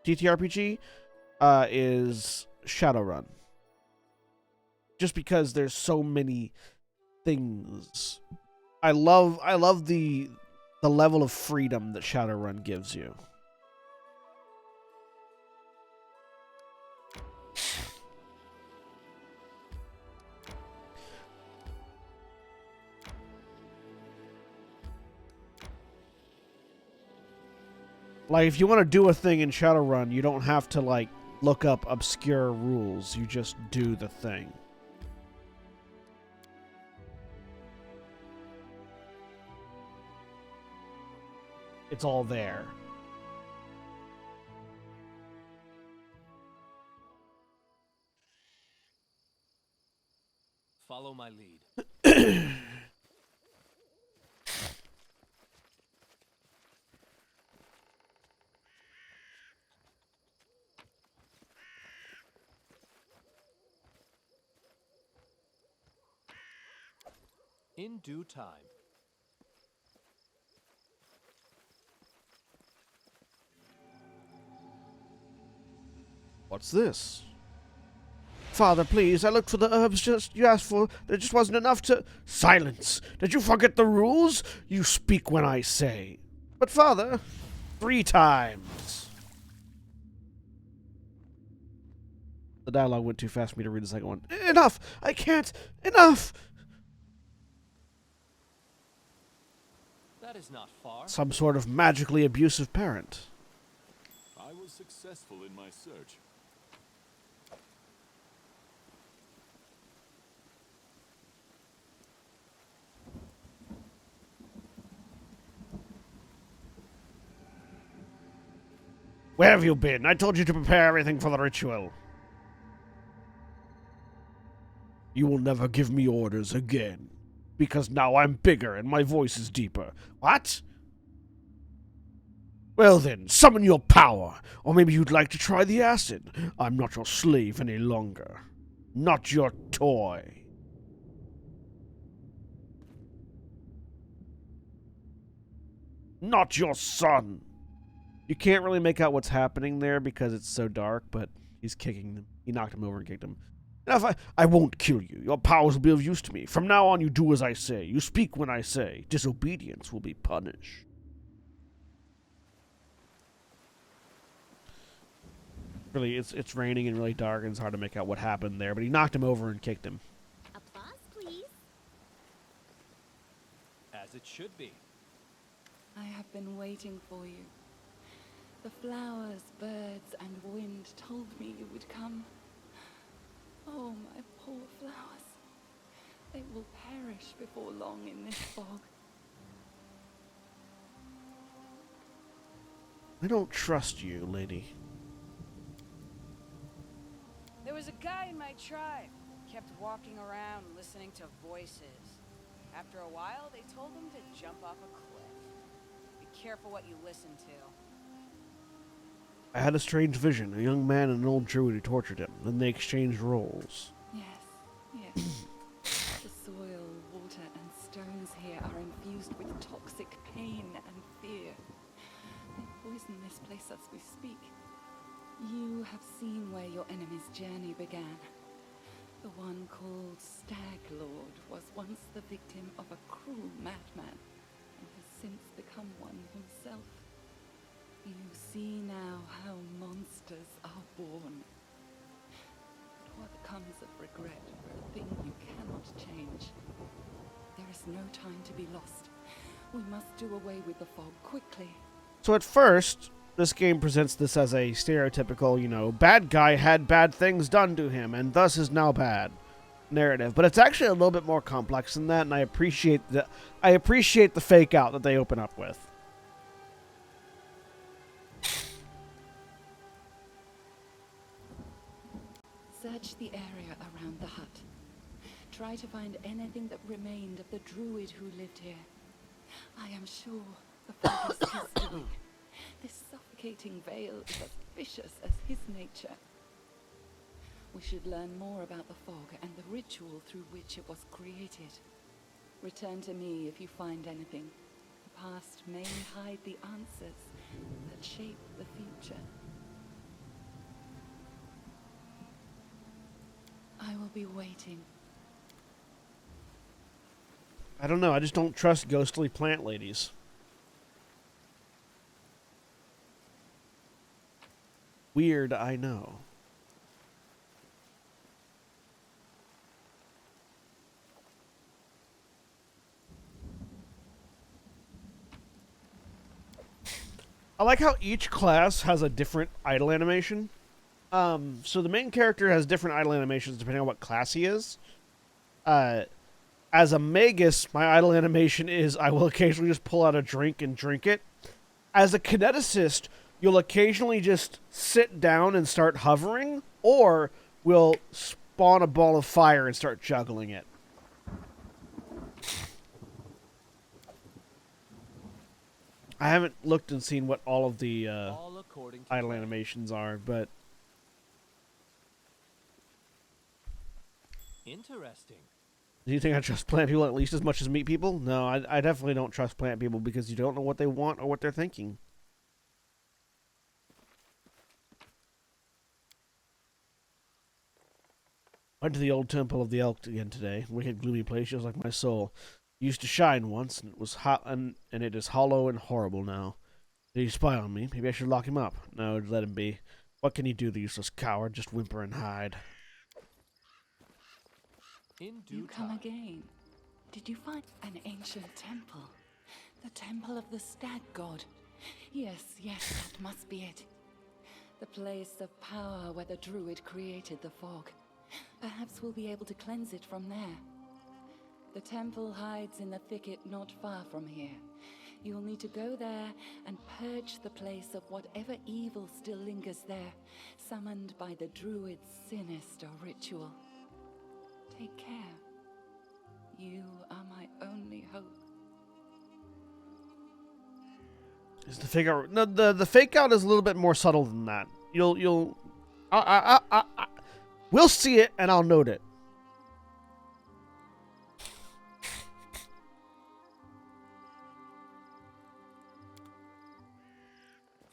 TTRPG is Shadowrun. Just because there's so many things. I love the level of freedom that Shadowrun gives you. Like, if you want to do a thing in Shadowrun, you don't have to, like, look up obscure rules. You just do the thing. It's all there. Follow my lead. In due time. What's this? Father, please, I looked for the herbs you asked for. There just wasn't enough to... Silence! Did you forget the rules? You speak when I say. But Father, 3 times. The dialogue went too fast for me to read the second one. Enough! I can't! Enough! That is not far. Some sort of magically abusive parent. I was successful in my search. Where have you been? I told you to prepare everything for the ritual. You will never give me orders again. Because now I'm bigger and my voice is deeper. What? Well then, summon your power. Or maybe you'd like to try the acid. I'm not your slave any longer. Not your toy. Not your son. You can't really make out what's happening there because it's so dark, but he's kicking them. He knocked him over and kicked him. Enough, I won't kill you. Your powers will be of use to me. From now on, you do as I say. You speak when I say. Disobedience will be punished. Really, it's raining and really dark, and it's hard to make out what happened there, but he knocked him over and kicked him. Applause, please. As it should be. I have been waiting for you. The flowers, birds, and wind told me you would come. Oh, my poor flowers. They will perish before long in this fog. I don't trust you, lady. There was a guy in my tribe. Kept walking around listening to voices. After a while, they told him to jump off a cliff. Be careful what you listen to. I had a strange vision, a young man and an old druid who tortured him. Then they exchanged roles. Yes. The soil, water, and stones here are infused with toxic pain and fear. They poison this place as we speak. You have seen where your enemy's journey began. The one called Stag Lord was once the victim of a cruel madman, and has since become one himself. You see now how monsters are born. But what comes of regret for a thing you cannot change? There is no time to be lost. We must do away with the fog quickly. So at first, this game presents this as a stereotypical, bad guy had bad things done to him, and thus is now bad narrative. But it's actually a little bit more complex than that, and I appreciate the fake out that they open up with. Search the area around the hut. Try to find anything that remained of the druid who lived here. I am sure the fog is his doing. This suffocating veil is as vicious as his nature. We should learn more about the fog and the ritual through which it was created. Return to me if you find anything. The past may hide the answers that shape the future. I will be waiting. I don't know, I just don't trust ghostly plant ladies. Weird, I know. I like how each class has a different idle animation. So the main character has different idle animations depending on what class he is. As a magus, my idle animation is I will occasionally just pull out a drink and drink it. as a kineticist, you'll occasionally just sit down and start hovering, or will spawn a ball of fire and start juggling it. I haven't looked and seen what all of the All according to idle plan. animations are, but Interesting. do you think I trust plant people at least as much as meat people? No, I definitely don't trust plant people because you don't know what they want or what they're thinking. Went to the old temple of the elk again today. Wicked, gloomy place, just like my soul. Used to shine once, and it was hot, and it is hollow and horrible now. Did he spy on me? Maybe I should lock him up. No, let him be. What can he do, the useless coward? Just whimper and hide. In due You come time. again. Did you find an ancient temple? The temple of the stag god. Yes, that must be it. The place of power where the druid created the fog. Perhaps we'll be able to cleanse it from there. The temple hides in the thicket not far from here. You'll need to go there and purge the place of whatever evil still lingers there, summoned by the druid's sinister ritual. Take care. You are my only hope. Is the fake out? No, the fake out is a little bit more subtle than that. We'll see it and I'll note it.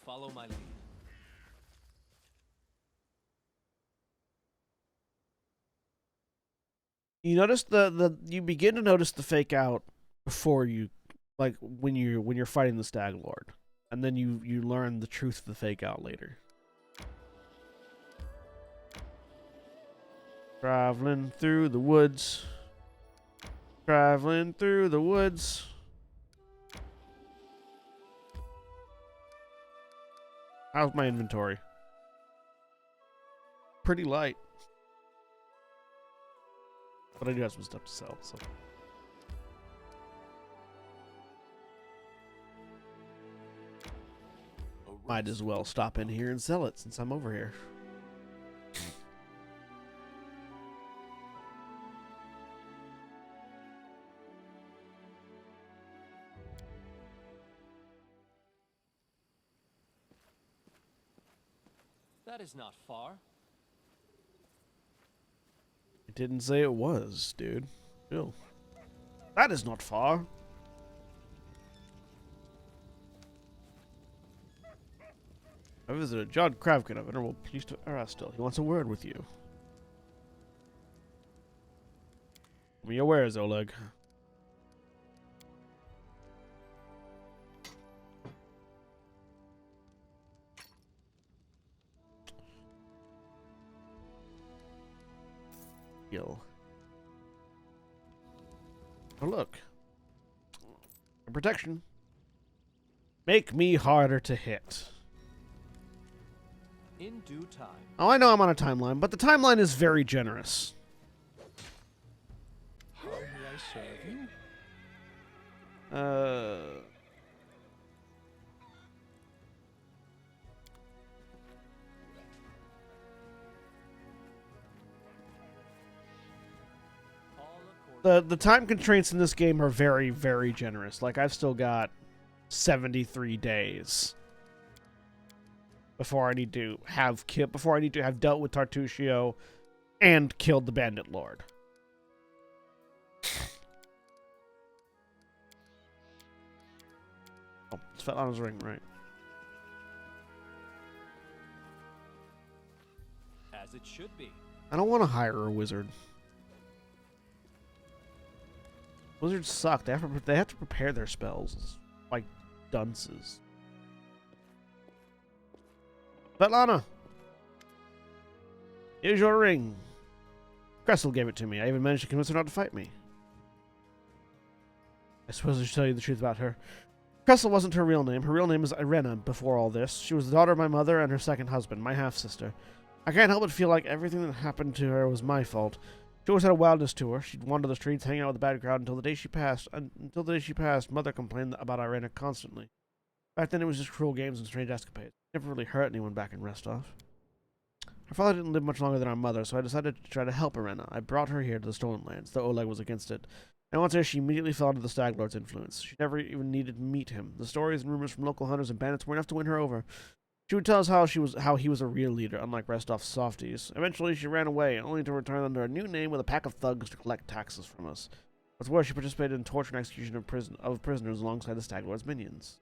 Follow my lead. You notice you begin to notice the fake out before you, like when you're fighting the stag lord, and then you learn the truth of the fake out later. Traveling through the woods. Traveling through the woods. How's my inventory? Pretty light. But I do have some stuff to sell, so. Might as well stop in here and sell it since I'm over here. That is not far. It didn't say it was, dude. Ew. That is not far. I visited John Kravkin of Venerable Priest of Arastil. He wants a word with you. Give me your wares, Oleg. Heal. Oh, look. Protection. Make me harder to hit. In due time. Oh, I know I'm on a timeline, but the timeline is very generous. How may I serve you? The time constraints in this game are very, very generous. Like, I've still got 73 days before I need to have dealt with Tartuccio and killed the Bandit Lord. Oh, it's Svetlana's ring, right? As it should be. I don't want to hire a wizard. Wizards suck. They have to prepare their spells like dunces. Svetlana! Here's your ring. Cressel gave it to me. I even managed to convince her not to fight me. I suppose I should tell you the truth about her. Cressel wasn't her real name. Her real name is Irena before all this. She was the daughter of my mother and her second husband, my half-sister. I can't help but feel like everything that happened to her was my fault. She always had a wildness to her. She'd wander the streets, hanging out with the bad crowd until the day she passed. Until the day she passed, Mother complained about Irena constantly. Back then it was just cruel games and strange escapades. Never really hurt anyone back in Restov. Her father didn't live much longer than our mother, so I decided to try to help Irena. I brought her here to the Stolen Lands, though Oleg was against it. And once there, she immediately fell under the Stag Lord's influence. She never even needed to meet him. The stories and rumors from local hunters and bandits were enough to win her over. She would tell us how he was a real leader, unlike Restov's softies. Eventually, she ran away, only to return under a new name with a pack of thugs to collect taxes from us. What's worse, she participated in torture and execution of prisoners alongside the Stag Lord's minions.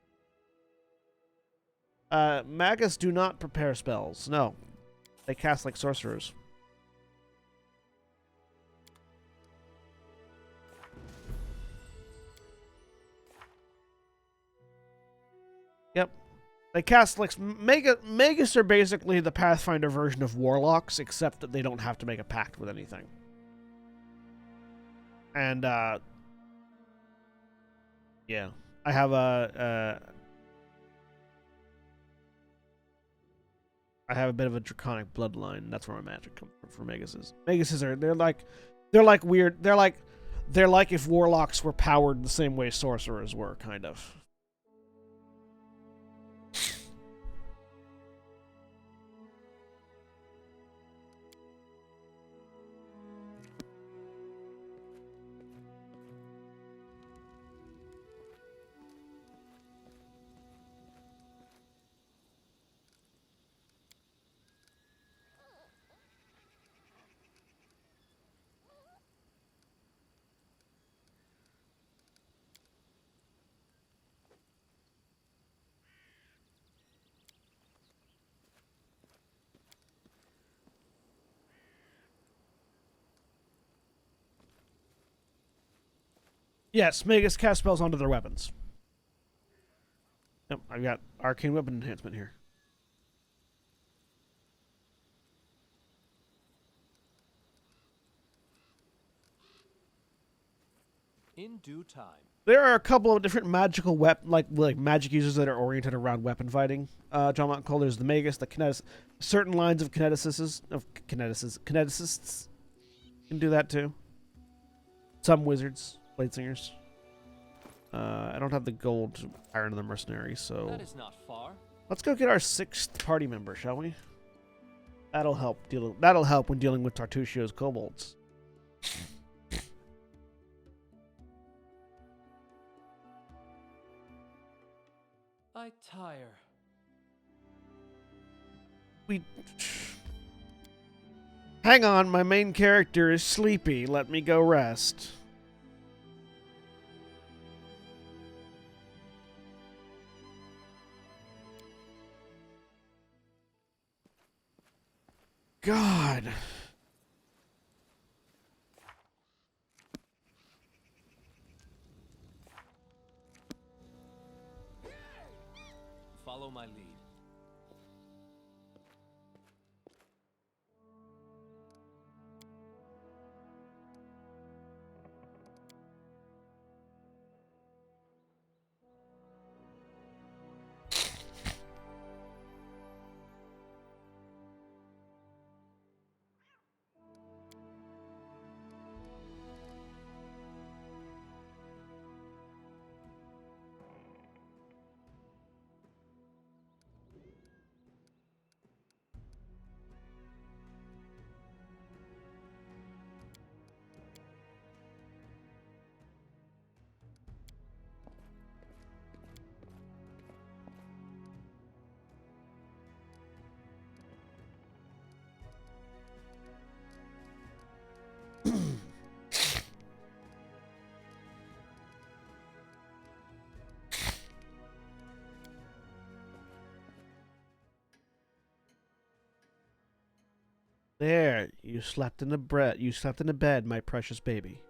Magus do not prepare spells. No. They cast like sorcerers. Yep. They cast like Magus are basically the Pathfinder version of warlocks, except that they don't have to make a pact with anything. And yeah, I have a bit of a draconic bloodline. That's where my magic comes from for Maguses. Maguses are they're like weird. They're like if warlocks were powered the same way sorcerers were, kind of. Yes, Magus cast spells onto their weapons. Yep, I've got arcane weapon enhancement here. In due time. There are a couple of different magical like magic users that are oriented around weapon fighting. John Mount Cole, there's the Magus, the certain lines of kineticists can do that too. Some wizards, blade singers. I don't have the gold to hire into the mercenaries, so That is not far. let's go get our 6th party member, shall we? That'll help when dealing with Tartuccio's kobolds. I tire. Hang on, my main character is sleepy. Let me go rest. God. Follow my lead. There, you slept in the bed, my precious baby.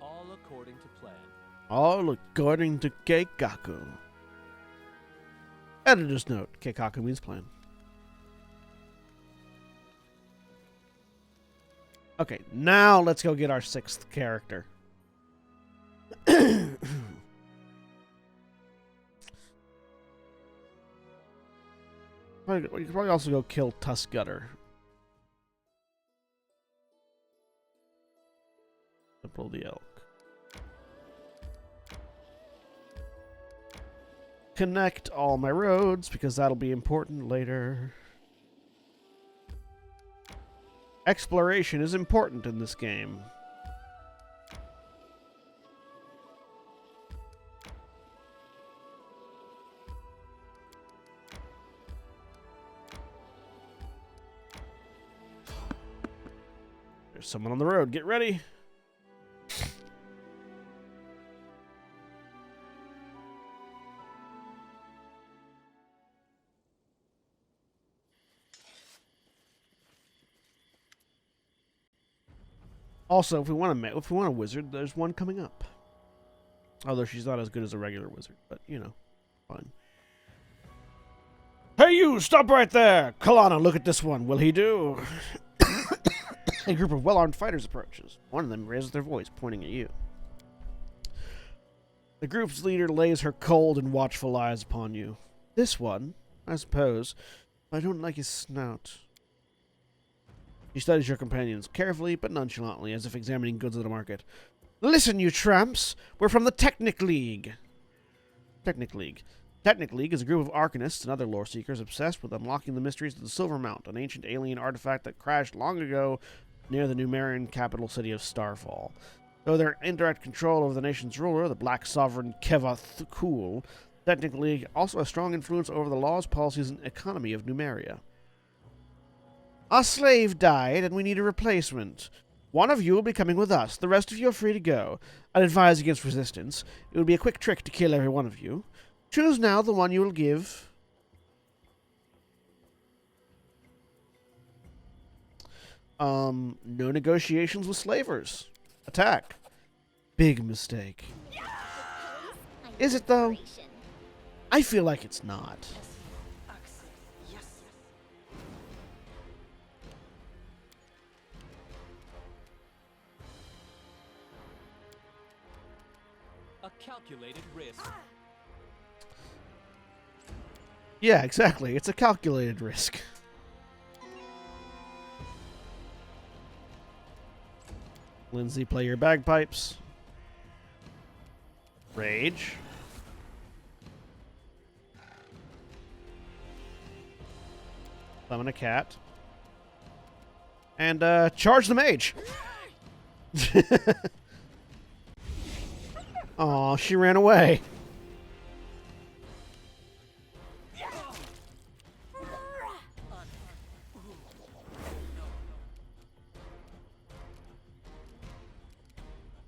All according to plan. All according to Keikaku. Editor's note, Keikaku means plan. Okay, now let's go get our 6th character. We could probably also go kill Tuskgutter. Temple of the Elk. Connect all my roads, because that'll be important later. Exploration is important in this game. There's someone on the road. Get ready. Also, if we want a wizard, there's one coming up. Although she's not as good as a regular wizard, but you know, fine. Hey, you! Stop right there! Kalana, look at this one. Will he do? A group of well-armed fighters approaches. One of them raises their voice, pointing at you. The group's leader lays her cold and watchful eyes upon you. This one, I suppose. I don't like his snout. She studies your companions carefully but nonchalantly, as if examining goods of the market. Listen, you tramps! We're from the Technic League. Technic League is a group of arcanists and other lore seekers obsessed with unlocking the mysteries of the Silver Mount, an ancient alien artifact that crashed long ago near the Numerian capital city of Starfall. Though their indirect control over the nation's ruler, the Black Sovereign Kevath Kul, Technic League also has strong influence over the laws, policies, and economy of Numeria. Our slave died, and we need a replacement. One of you will be coming with us. The rest of you are free to go. I'd advise against resistance. It would be a quick trick to kill every one of you. Choose now the one you will give. No negotiations with slavers. Attack. Big mistake. Is it, though? I feel like it's not. A calculated risk. Yeah, exactly. It's a calculated risk. Lindsay, play your bagpipes. Rage. Summon a cat. And, charge the mage! Aw, she ran away.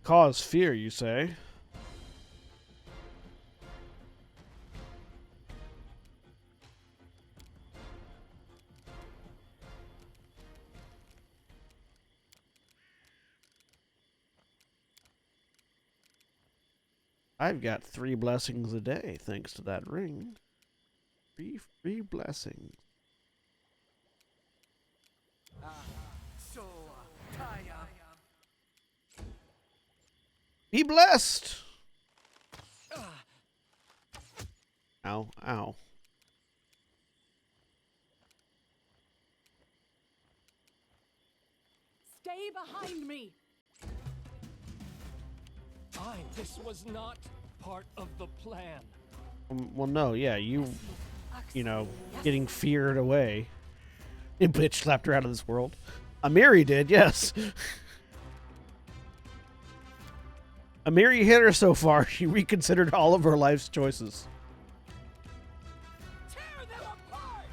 Cause fear, you say? I've got 3 blessings a day, thanks to that ring. 3 free blessings. Be blessed! Ow, ow. Stay behind me! This was not part of the plan. Well, no, yeah, you know, getting feared away. You bitch slapped her out of this world. Amiri did, yes. Amiri hit her so far, she reconsidered all of her life's choices. Tear them apart!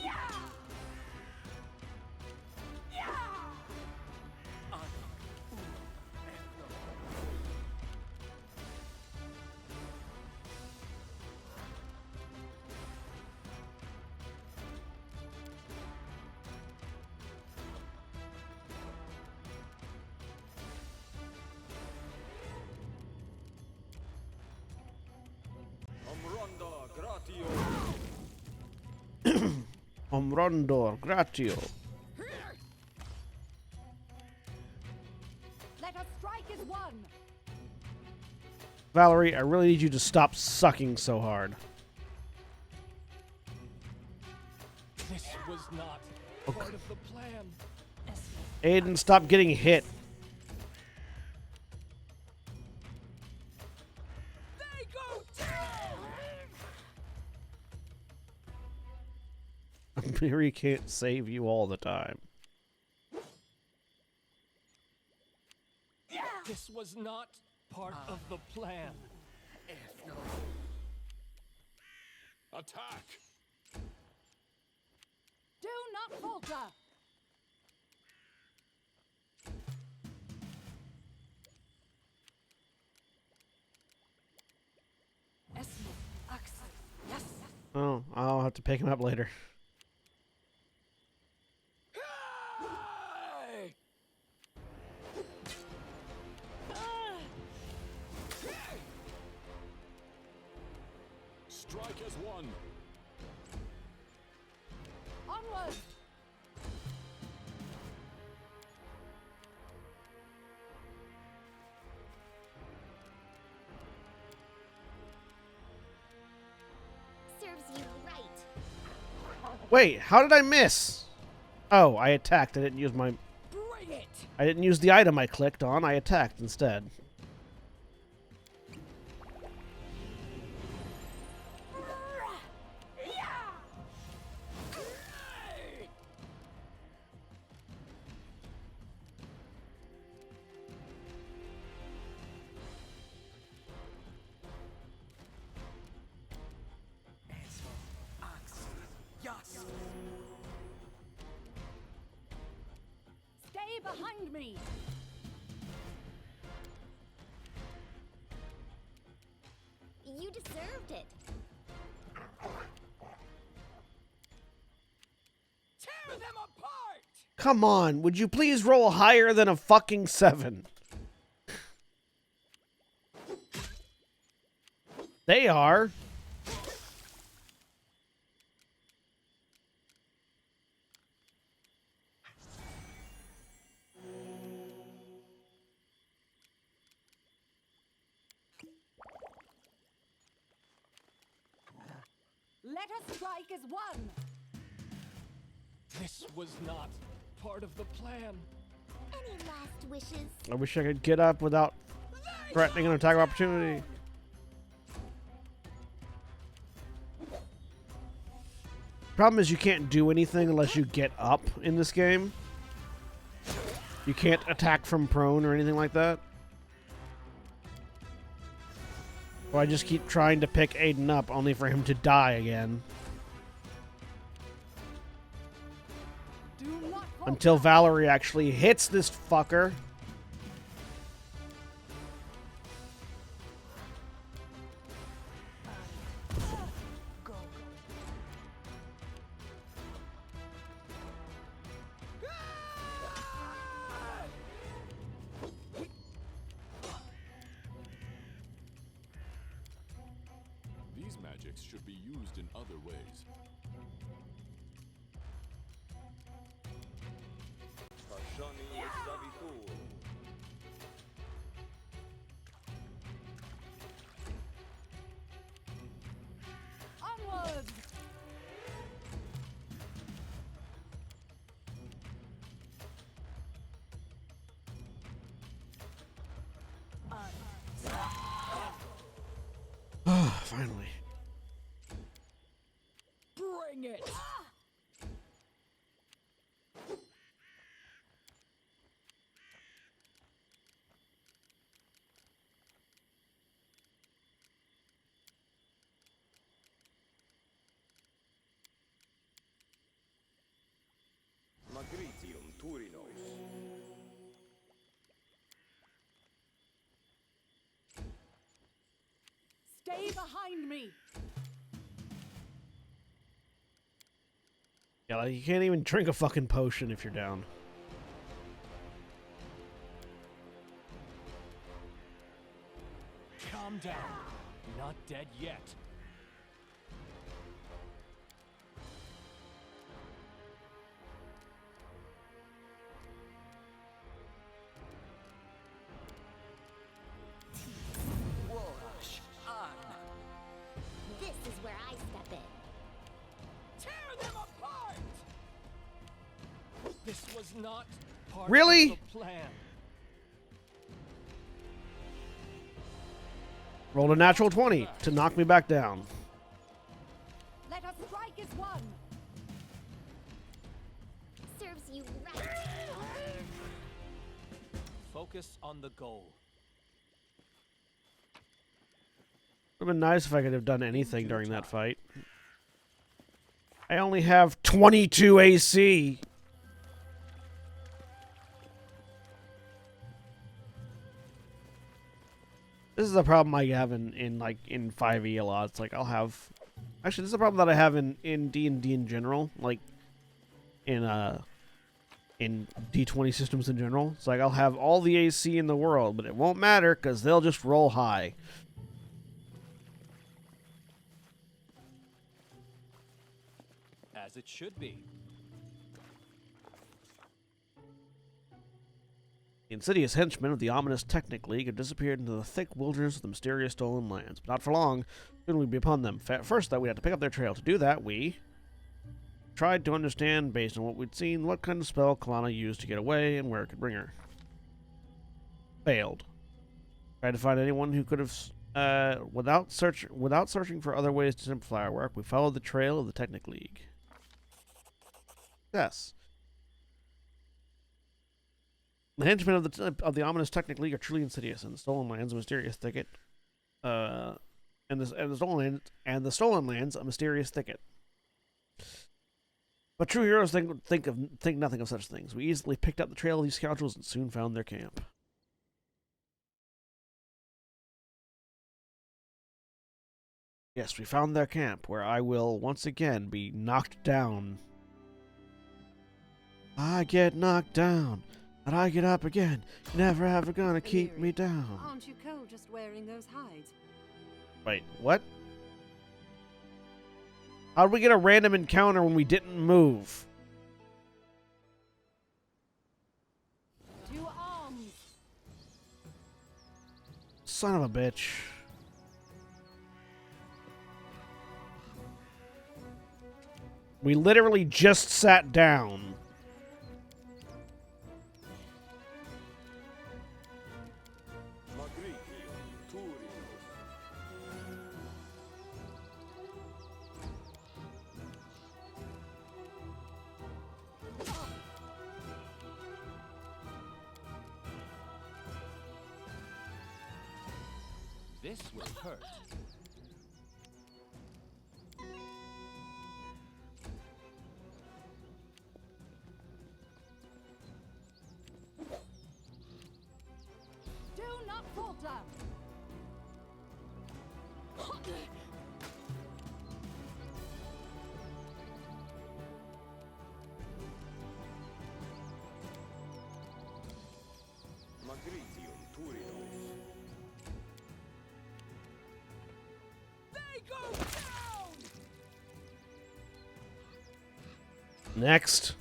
Yeah! Yeah! Omrondor Gratio. Let us strike as one! Valerie, I really need you to stop sucking so hard. This was not part of the plan. Aiden, stop getting hit. Miri can't save you all the time. This was not part of the plan. Attack! Do not falter! Oh, I'll have to pick him up later. Strike as one. Onward! Serves you right. Wait, how did I miss? Oh, I attacked. I didn't use my... Bring it! I didn't use the item I clicked on. I attacked instead. Stay behind me! You deserved it. Tear them apart! Come on, would you please roll higher than a fucking 7? They are. Let us strike as one! This was not part of the plan. Any last wishes? I wish I could get up without threatening an attack of opportunity. Problem is you can't do anything unless you get up in this game. You can't attack from prone or anything like that. So I just keep trying to pick Aiden up only for him to die again. Do not falter! Until Valerie actually hits this fucker. These magics should be used in other ways. Onward! Finally. Bring it! Magritium Turinos. Stay behind me! Yeah, like you can't even drink a fucking potion if you're down. Calm down. Not dead yet. This is where I step in. Tear them apart! This was not part Really? of the plan. Rolled a natural 20 to knock me back down. Let us strike as one! Focus on the goal. Would have been nice if I could have done anything during that fight. I only have 22 AC. This is a problem I have in 5e a lot. It's like I'll have... Actually, this is a problem that I have in D&D in general. Like, in D20 systems in general. It's like I'll have all the AC in the world, but it won't matter because they'll just roll high. As it should be. The insidious henchmen of the ominous Technic League have disappeared into the thick wilderness of the mysterious stolen lands. But not for long. Soon we'd be upon them. First, though, we had to pick up their trail. To do that, we tried to understand, based on what we'd seen, what kind of spell Kalana used to get away and where it could bring her. Failed. Tried to find anyone who could have, without searching for other ways to simplify our work, we followed the trail of the Technic League. Yes. The henchmen of the ominous Technic League are truly insidious, and the stolen lands a mysterious thicket. And the stolen lands a mysterious thicket. But true heroes think nothing of such things. We easily picked up the trail of these scoundrels and soon found their camp. Yes, we found their camp, where I will once again be knocked down. I get knocked down, and I get up again. You're never ever gonna keep me down. Aren't you cold just wearing those hides? Wait, what? How did we get a random encounter when we didn't move? To arms! Son of a bitch. We literally just sat down. This will hurt. Do not falter! Next.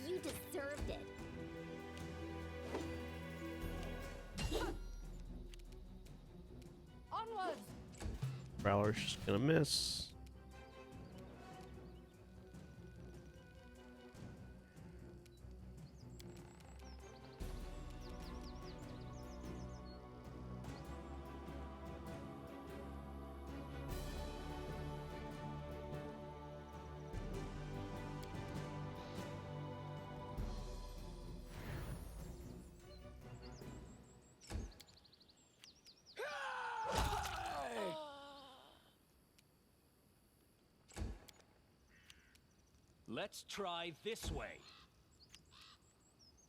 You deserved it. Onwards! Prowler's just gonna miss. Let's try this way.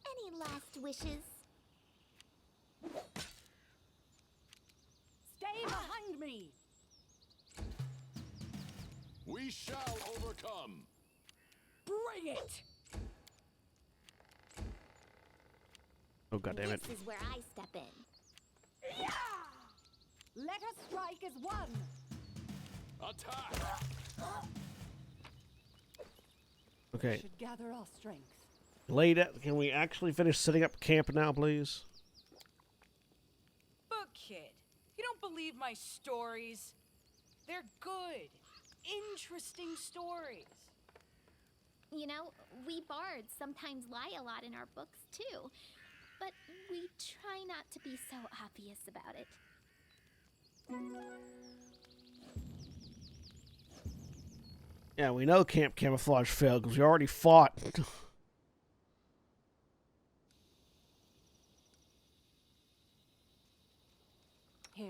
Any last wishes? Stay behind me! We shall overcome. Bring it! Oh, goddammit. This is where I step in. Yeah! Let us strike as one! Attack! Okay. Should gather our strength. Can we actually finish setting up camp now, please? Book kid, you don't believe my stories? They're good, interesting stories. You know, we bards sometimes lie a lot in our books, too. But we try not to be so obvious about it. Yeah, we know Camp Camouflage failed because we already fought. Here.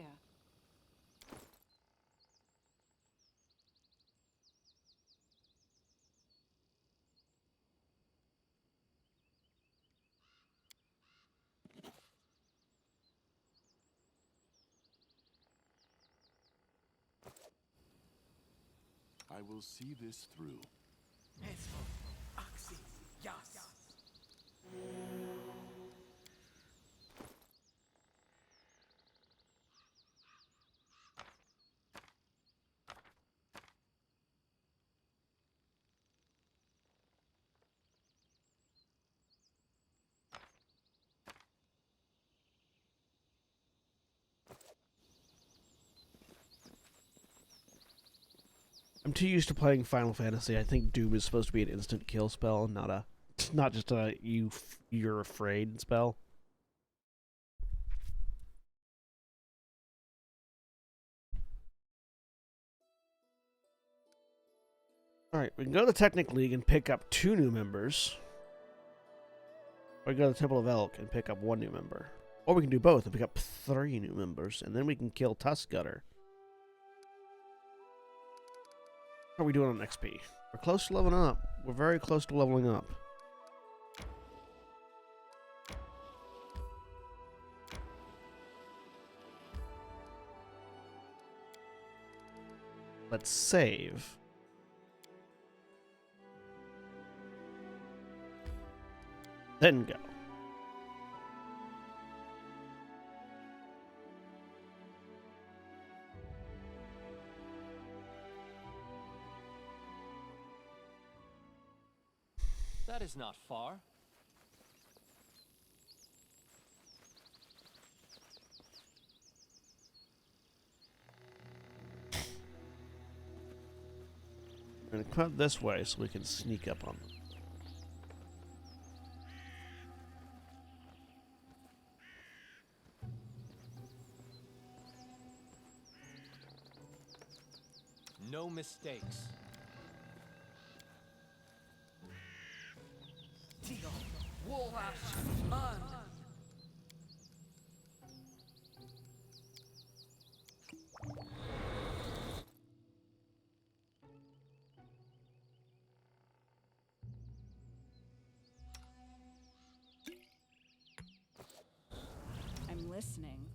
I will see this through. I'm too used to playing Final Fantasy. I think Doom is supposed to be an instant kill spell, not just a you're afraid spell. Alright, we can go to the Technic League and pick up 2 new members. Or we can go to the Temple of Elk and pick up 1 new member. Or we can do both and pick up 3 new members, and then we can kill Tuskgutter. How are we doing on XP? We're close to leveling up. We're very close to leveling up. Let's save. Then go. That is not far. We're going to cut this way so we can sneak up on them. No mistakes. I'm listening.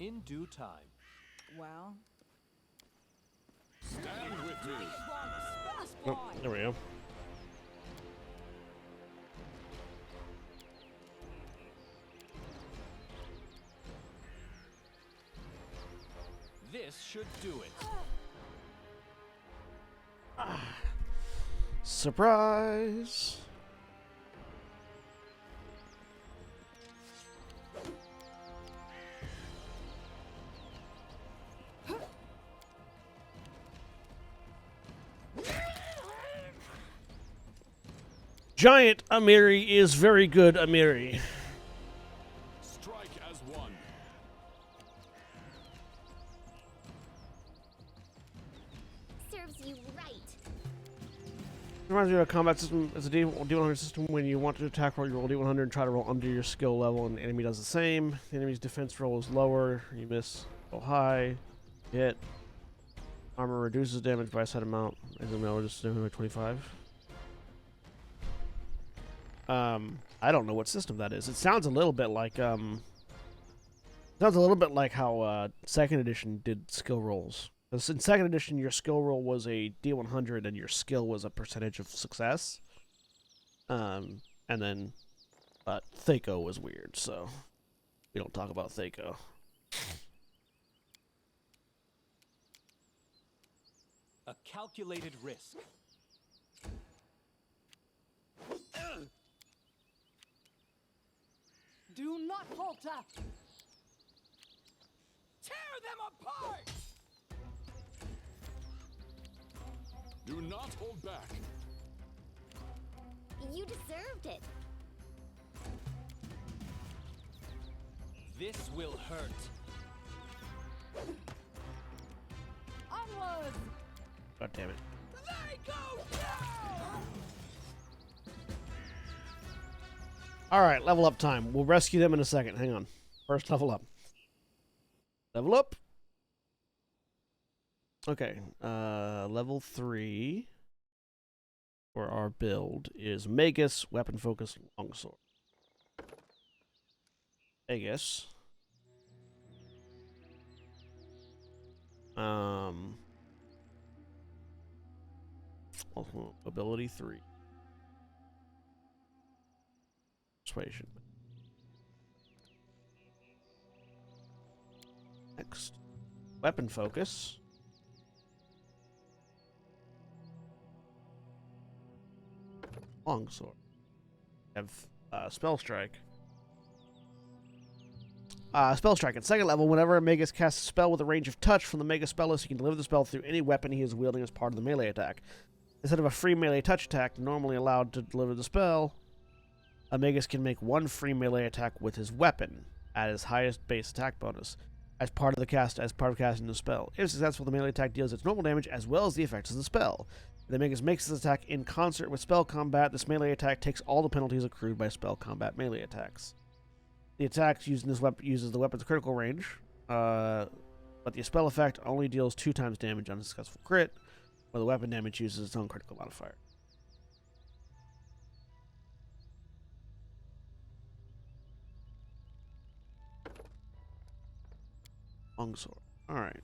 In due time. Well, Stand with me. Oh, there we go. This should do it. Surprise! Giant Amiri is very good Amiri. Strike as one. Serves you right. Reminds me of a combat system as a D100 system. When you want to attack roll, you roll D100 and try to roll under your skill level, and the enemy does the same. The enemy's defense roll is lower. You miss, roll high, hit. Armor reduces damage by a set amount. As a mail, just by 25. I don't know what system that is. It sounds a little bit like how second edition did skill rolls. Because in second edition, your skill roll was a D100 and your skill was a percentage of success. And then, Thaco was weird, so we don't talk about Thaco. A calculated risk. Do not falter! Tear them apart! Do not hold back. You deserved it. This will hurt. Onwards! God damn it. They go down! Alright, level up time. We'll rescue them in a second. Hang on. First level up. Level up. Okay. Level 3 for our build is Magus, Weapon Focus, Longsword. Magus. Ability 3. Persuasion. Next. Weapon Focus. Longsword. Have Spell Strike. Spell Strike. At second level, whenever a Magus casts a spell with a range of touch from the Mega Spell list, he can deliver the spell through any weapon he is wielding as part of the melee attack. Instead of a free melee touch attack normally allowed to deliver the spell, a Magus can make one free melee attack with his weapon at his highest base attack bonus as part of casting the spell. If successful, the melee attack deals its normal damage as well as the effects of the spell. If the Magus makes this attack in concert with spell combat, this melee attack takes all the penalties accrued by spell combat melee attacks. The attack using this weapon uses the weapon's critical range, but the spell effect only deals 2 times damage on a successful crit, where the weapon damage uses its own critical modifier. Longsword. Alright.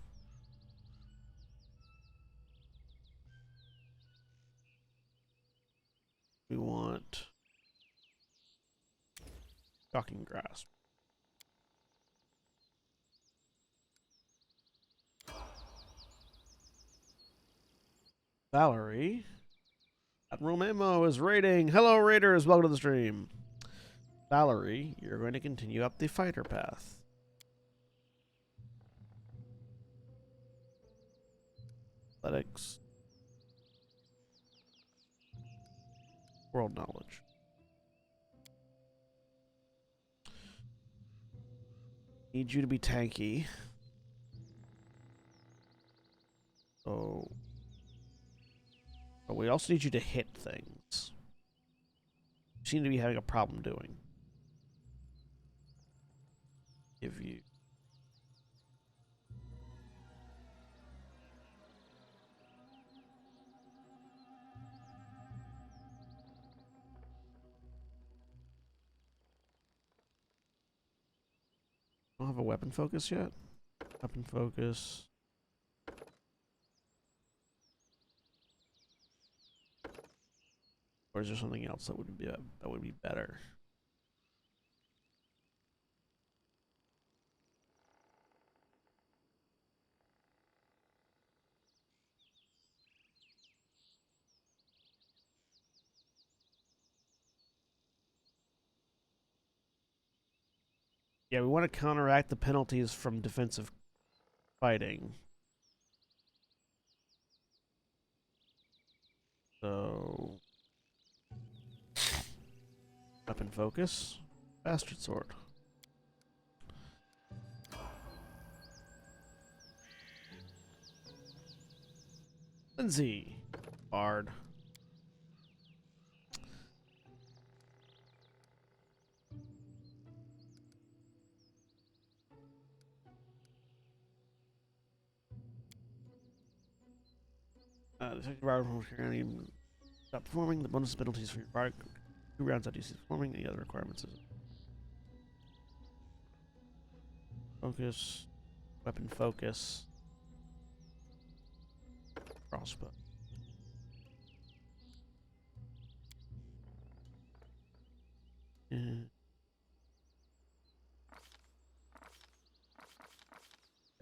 We want Shocking Grasp. Valerie. Admiral Memo is raiding. Hello, raiders. Welcome to the stream. Valerie, you're going to continue up the fighter path. Athletics. World knowledge. Need you to be tanky. So, but we also need you to hit things. You seem to be having a problem doing. Give you. Don't have a weapon focus yet. Weapon focus. Or is there something else that would be better? Yeah, we want to counteract the penalties from defensive fighting. So, weapon focus, bastard sword. Lindsay, bard. The second bard will stop performing. The bonus penalties for your bard 2 rounds after you cease performing. Any other requirements is focus, weapon focus, crossbow. Yeah.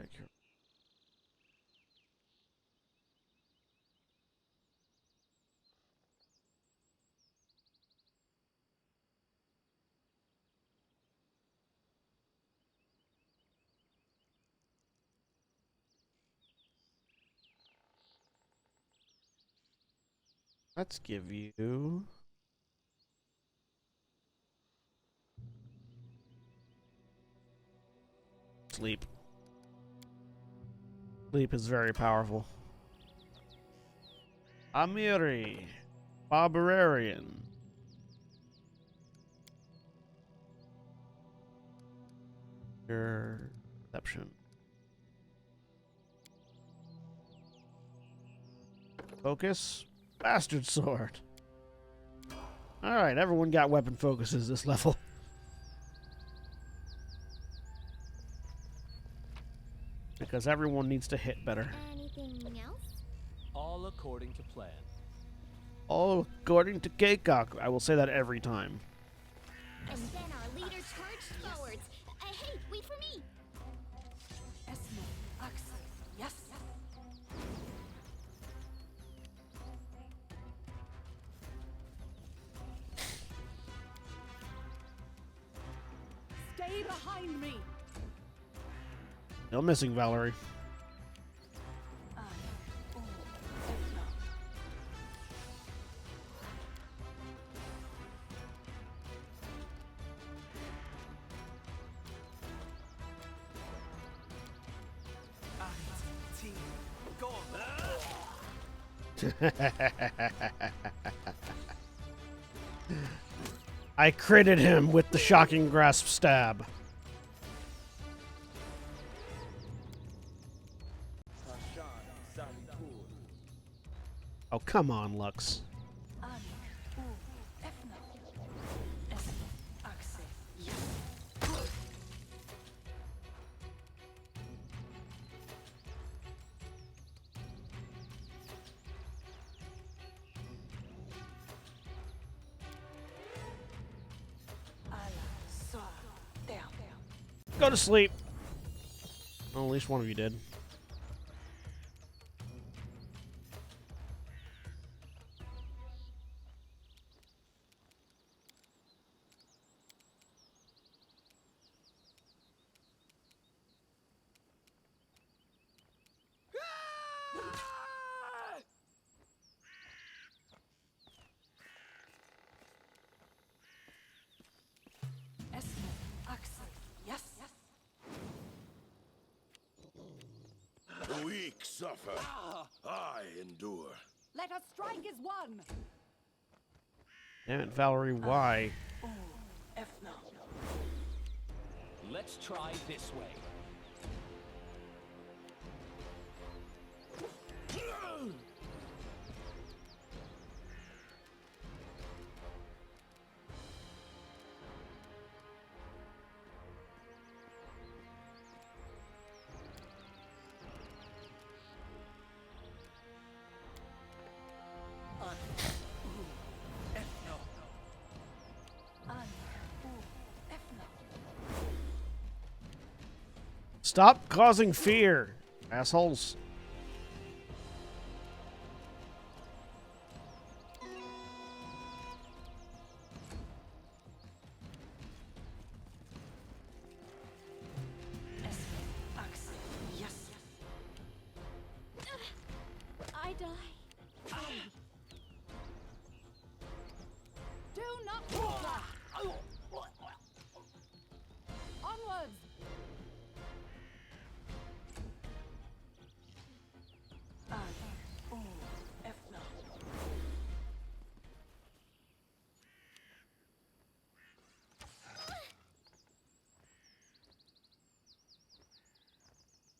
Accurate. Let's give you sleep. Sleep is very powerful. Amiri, Barbarian. Perception. Focus. Bastard sword. Alright, everyone got weapon focuses this level. Because everyone needs to hit better. Anything else? All according to plan. All according to Kingmaker. I will say that every time. And then our leader charged forwards. Hey, wait for me! Esme, Axel, yes. Stay behind me! No missing, Valerie. I critted him with the shocking grasp stab. Oh, come on, Lux. Go to sleep. Well, at least one of you did. The weak suffer. I endure. Let us strike as one. Damn it, Valerie, why? Let's try this way. Stop causing fear, assholes. I die. Do not falter. Onwards.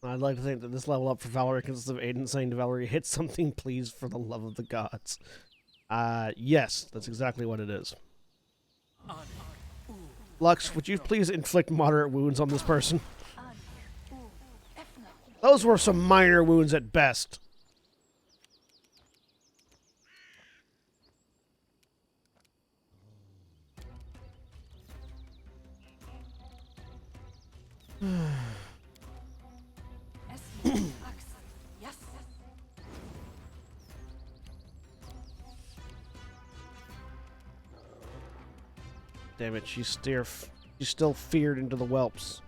I'd like to think that this level up for Valerie consists of Aiden saying to Valerie, hit something please for the love of the gods. Yes, that's exactly what it is. Lux, would you please inflict moderate wounds on this person? Those were some minor wounds at best. Damn it, she's still feared into the whelps.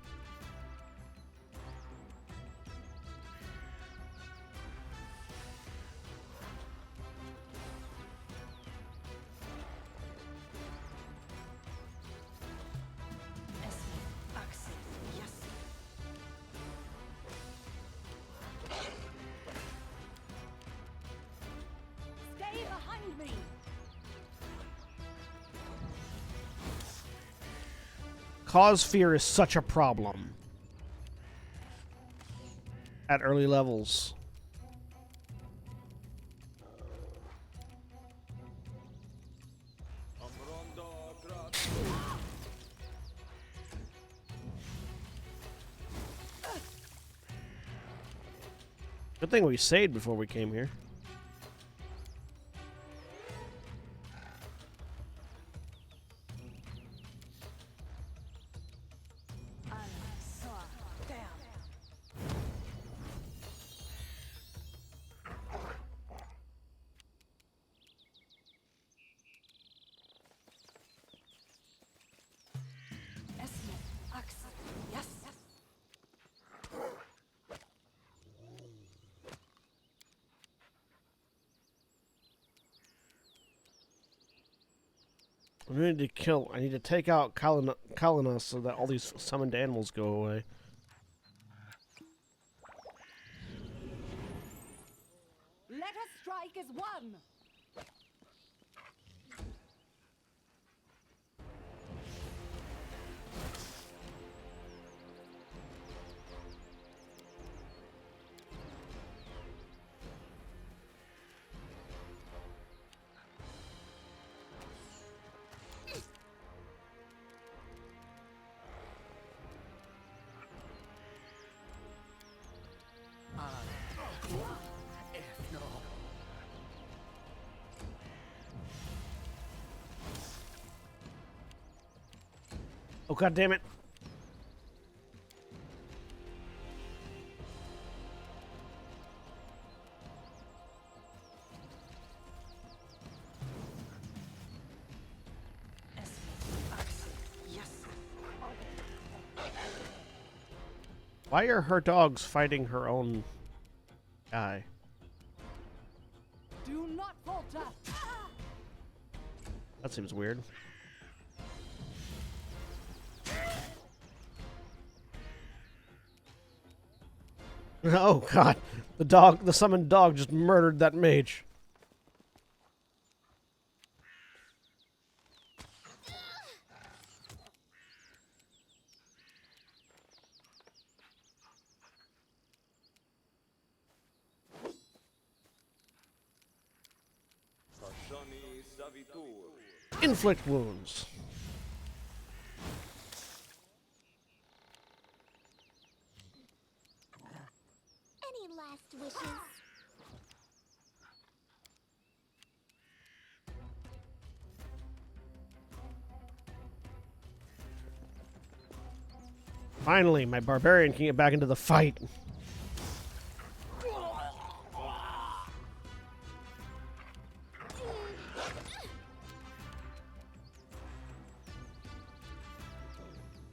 Cause fear is such a problem at early levels. Good thing we saved before we came here. I need to take out Kalina so that all these summoned animals go away. Let us strike as one! Oh, god damn it. Why are her dogs fighting her own guy? Do not falter! That seems weird. Oh god, the summoned dog just murdered that mage. Inflict wounds. Any last wishes? Finally, my barbarian can get back into the fight.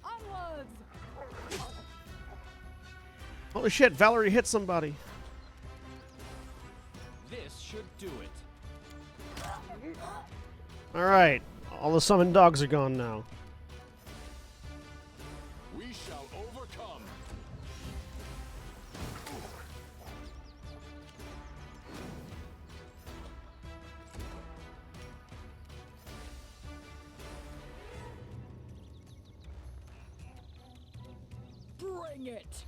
Onwards! Holy shit, Valerie hit somebody. This should do it. Alright, all the summoned dogs are gone now. We shall overcome. Bring it!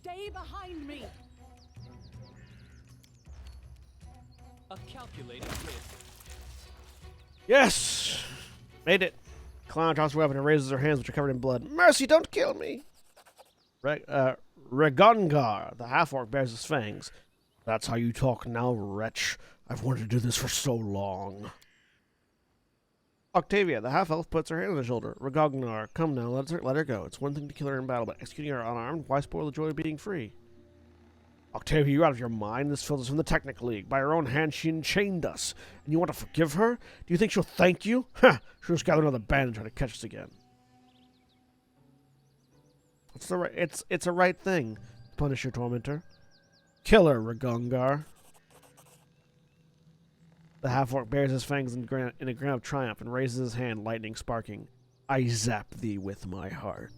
Stay behind me! A calculated risk. Yes! Made it. Clown drops her weapon and raises her hands, which are covered in blood. Mercy, don't kill me! Regongar, the half-orc, bears his fangs. That's how you talk now, wretch. I've wanted to do this for so long. Octavia, the half-elf, puts her hand on his shoulder. Regognar, come now, let her go. It's one thing to kill her in battle, but executing her unarmed, why spoil the joy of being free? Octavia, you're out of your mind. This fills us from the Technic League. By her own hand, she enchained us. And you want to forgive her? Do you think she'll thank you? Ha! She'll just gather another band and try to catch us again. It's a right thing. Punish your tormentor. Kill her, Regongar. The half-orc bares his fangs in a grin of triumph and raises his hand, lightning sparking. I zap thee with my heart.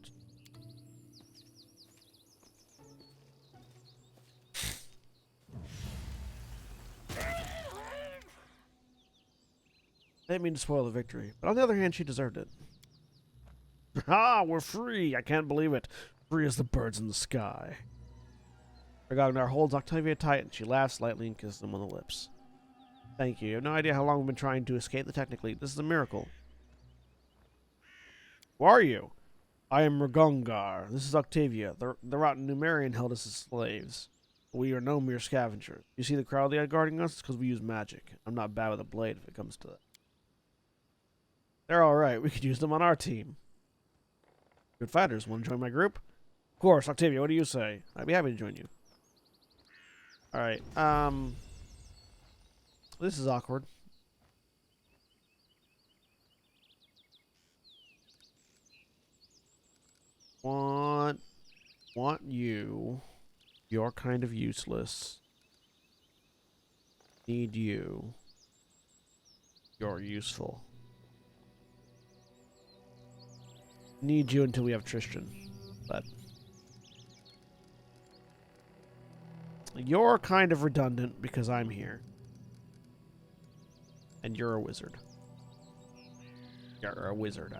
I didn't mean to spoil the victory, but on the other hand, she deserved it. Ah, we're free! I can't believe it. Free as the birds in the sky. Ragnar holds Octavia tight, and she laughs slightly and kisses him on the lips. Thank you. You have no idea how long we've been trying to escape the Technically. This is a miracle. Who are you? I am Ragongar. This is Octavia. The rotten Numerian held us as slaves. We are no mere scavengers. You see the crowd they had guarding us? It's because we use magic. I'm not bad with a blade if it comes to that. They're alright. We could use them on our team. Good fighters. Want to join my group? Of course. Octavia, what do you say? I'd be happy to join you. Alright. This is awkward. Want you. You're kind of useless. Need you. You're useful. Need you until we have Tristan. But you're kind of redundant because I'm here. And you're a wizard. You're a wizard.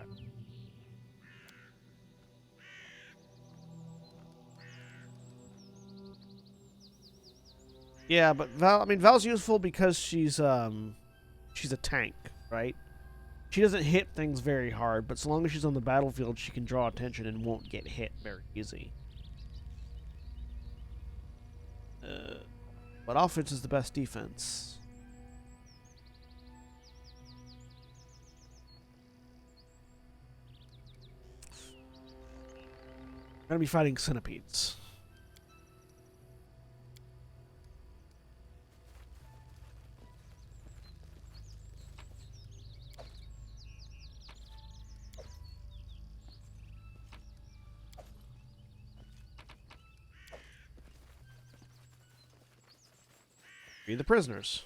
Yeah, but Val's useful because she's a tank, right? She doesn't hit things very hard, but so long as she's on the battlefield, she can draw attention and won't get hit very easy. But offense is the best defense. I'm gonna be fighting centipedes. Free the prisoners.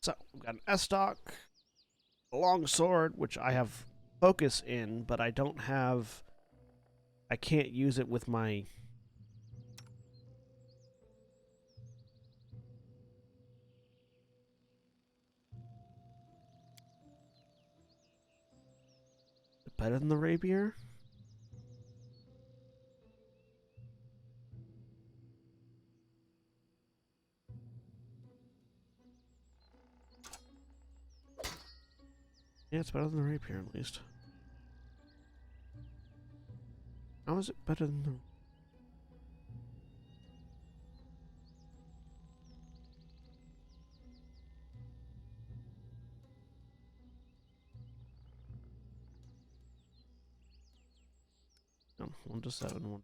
So, we've got an S-Stock, a long sword, which I have focus in, but I don't have... I can't use it with my... Better than the rapier? Yeah, it's better than the rapier, at least. How is it better than the... No, 1 to 7, 1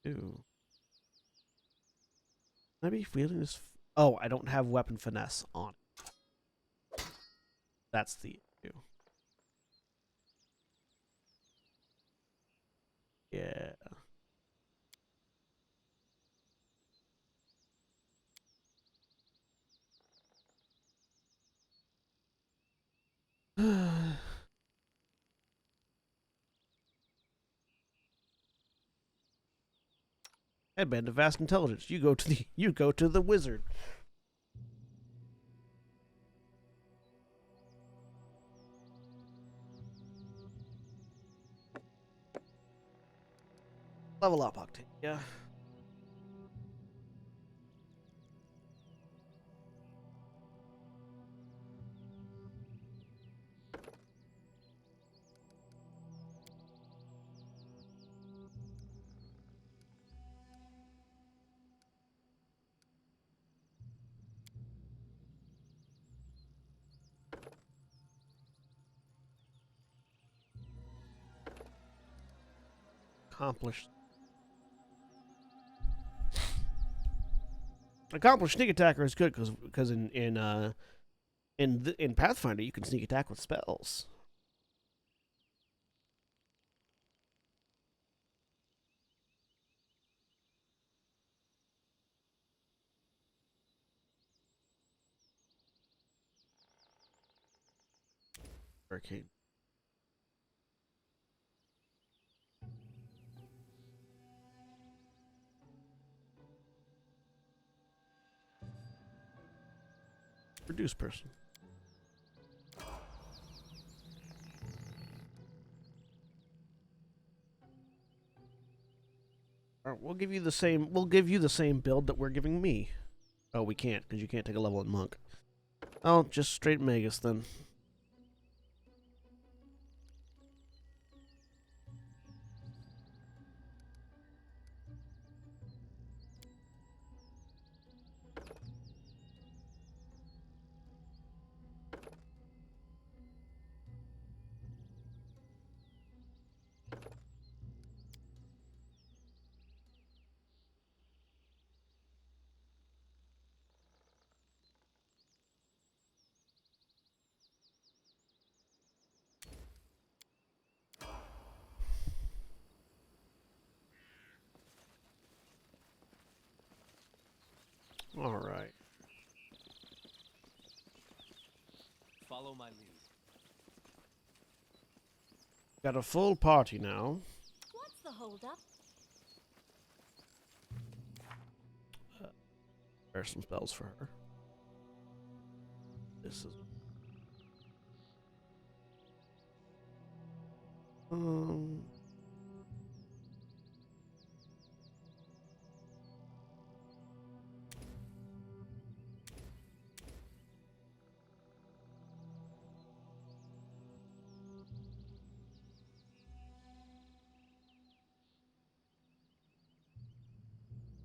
2. Can I be wielding this? Oh, I don't have weapon finesse on it. That's the issue. Yeah. Headband of vast intelligence. You go to the wizard. Level up, Octavia. Accomplished. Accomplished sneak attacker is good because in Pathfinder you can sneak attack with spells. Hurricane. Reduce person. All right, we'll give you the same. We'll give you the same build that we're giving me. Oh, we can't because you can't take a level in monk. Oh, just straight Magus then. All right. Follow my lead. Got a full party now. What's the holdup? There's some spells for her. This is. Um.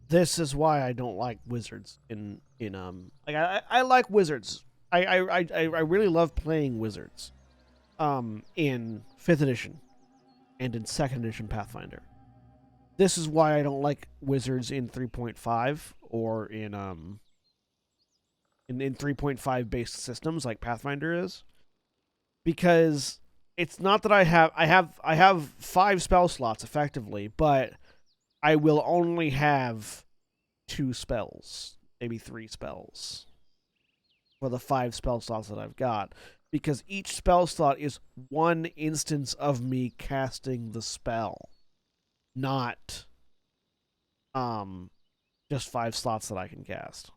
This is why I don't like wizards like I like wizards. I really love playing wizards. In 5th edition and in 2nd edition Pathfinder. This is why I don't like wizards in 3.5 or in 3.5 based systems like Pathfinder is. Because it's not that I have 5 spell slots effectively, but I will only have 2 spells, maybe 3 spells for the 5 spell slots that I've got, because each spell slot is one instance of me casting the spell, not just 5 slots that I can cast.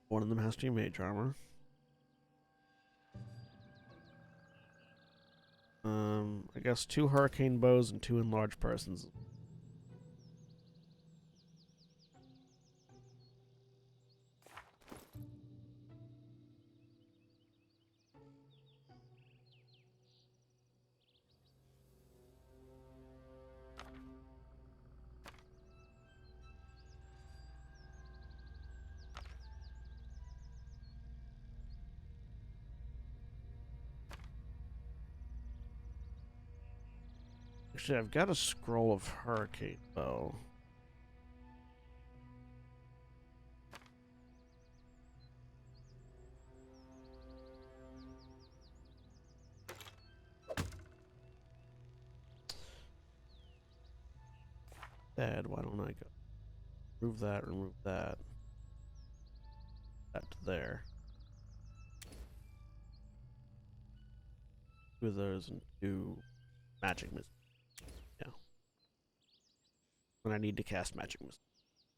One of them has to be mage armor. I guess 2 hurricane bows and 2 enlarged persons. Actually, I've got a scroll of hurricane bow. Dad, why don't I go remove that, remove that. That to there. 2 of those and 2 magic missiles. Yeah. When I need to cast magic missiles.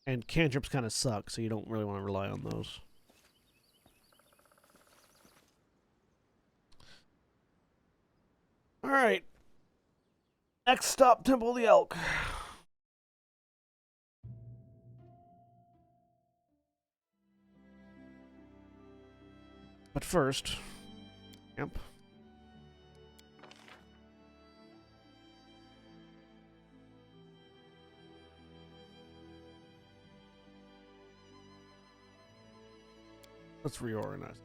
And cantrips kind of suck, so you don't really want to rely on those. Alright. Next stop, Temple of the Elk. But first, camp. Let's reorganize.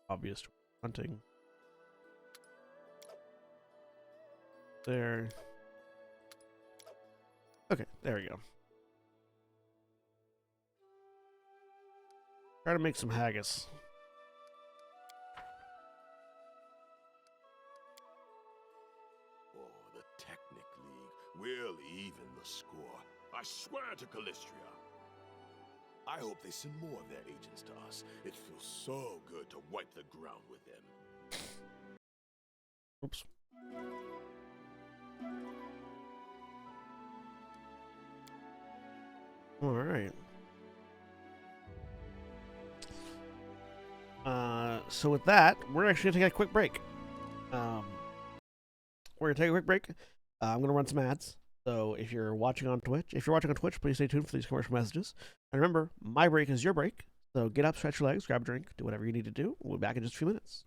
obvious hunting. There. Okay, there we go. Try to make some haggis. Oh, the Technic League will even the score. I swear to Callistria. I hope they send more of their agents to us. It feels so good to wipe the ground with them. Oops. All right. So with that, we're actually gonna take a quick break. We're gonna take a quick break. I'm gonna run some ads. So if you're watching on Twitch, please stay tuned for these commercial messages. And remember, my break is your break. So get up, stretch your legs, grab a drink, do whatever you need to do. We'll be back in just a few minutes.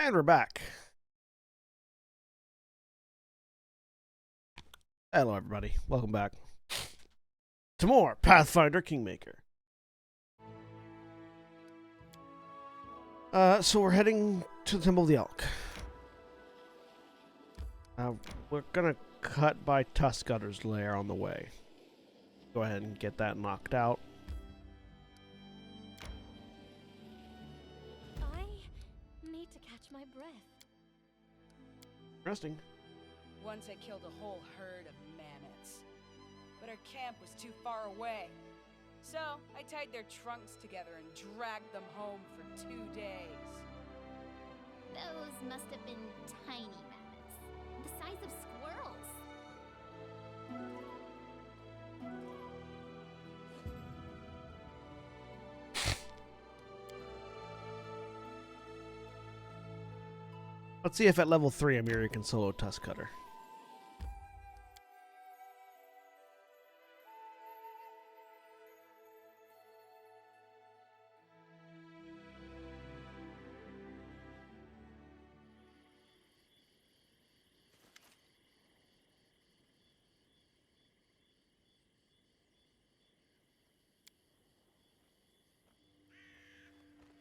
And we're back. Hello, everybody. Welcome back to more Pathfinder Kingmaker. So we're heading to the Temple of the Elk. We're gonna cut by Tuskgutter's lair on the way. Go ahead and get that knocked out. I need to catch my breath. Resting. Once I killed a whole herd of mammoths, but our camp was too far away. So I tied their trunks together and dragged them home for 2 days. Those must have been tiny mammoths, the size of squirrels. Let's see if at level 3 Amiri can solo Tuskcutter.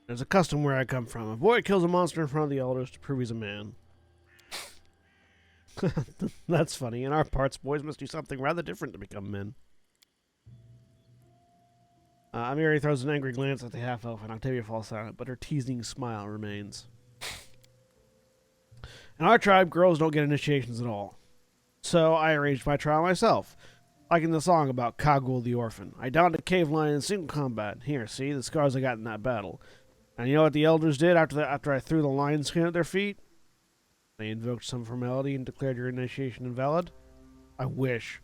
There's a custom where I come from. A boy kills a monster in front of the elders to prove he's a man. That's funny. In our parts, boys must do something rather different to become men. Amiri throws an angry glance at the half-elf, and Octavia falls silent, but her teasing smile remains. In our tribe, girls don't get initiations at all. So I arranged my trial myself, like in the song about Kagul the orphan. I downed a cave lion in single combat. Here, see, the scars I got in that battle. And you know what the elders did after I threw the lion skin at their feet? They invoked some formality and declared your initiation invalid? I wish.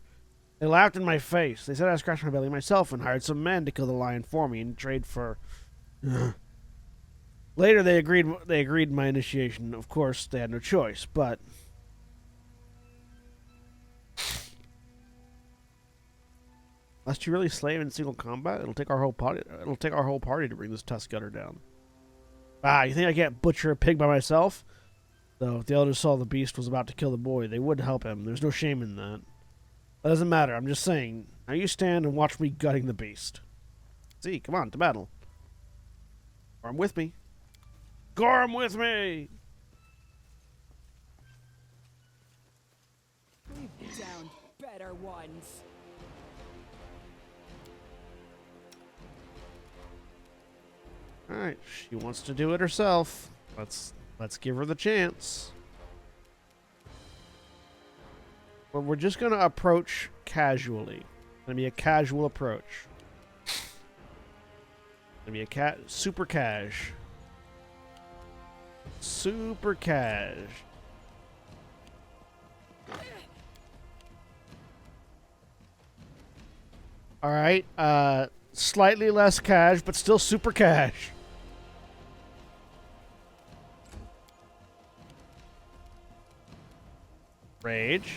They laughed in my face. They said I scratched my belly myself and hired some men to kill the lion for me in trade for... Later they agreed my initiation. Of course, they had no choice, but... Must you really slay him in single combat? It'll take our whole party to bring this Tuskcutter down. Ah, you think I can't butcher a pig by myself? Though, if the elders saw the beast was about to kill the boy, they would help him. There's no shame in that. That doesn't matter, I'm just saying. Now you stand and watch me gutting the beast. See, come on, to battle. Gorm with me. Gorm with me! We've downed better ones. Alright, she wants to do it herself. Let's give her the chance. But we're just gonna approach casually. It's gonna be a casual approach. Gonna be a super cash. Super cash. Alright, slightly less cash, but still super cash. Rage.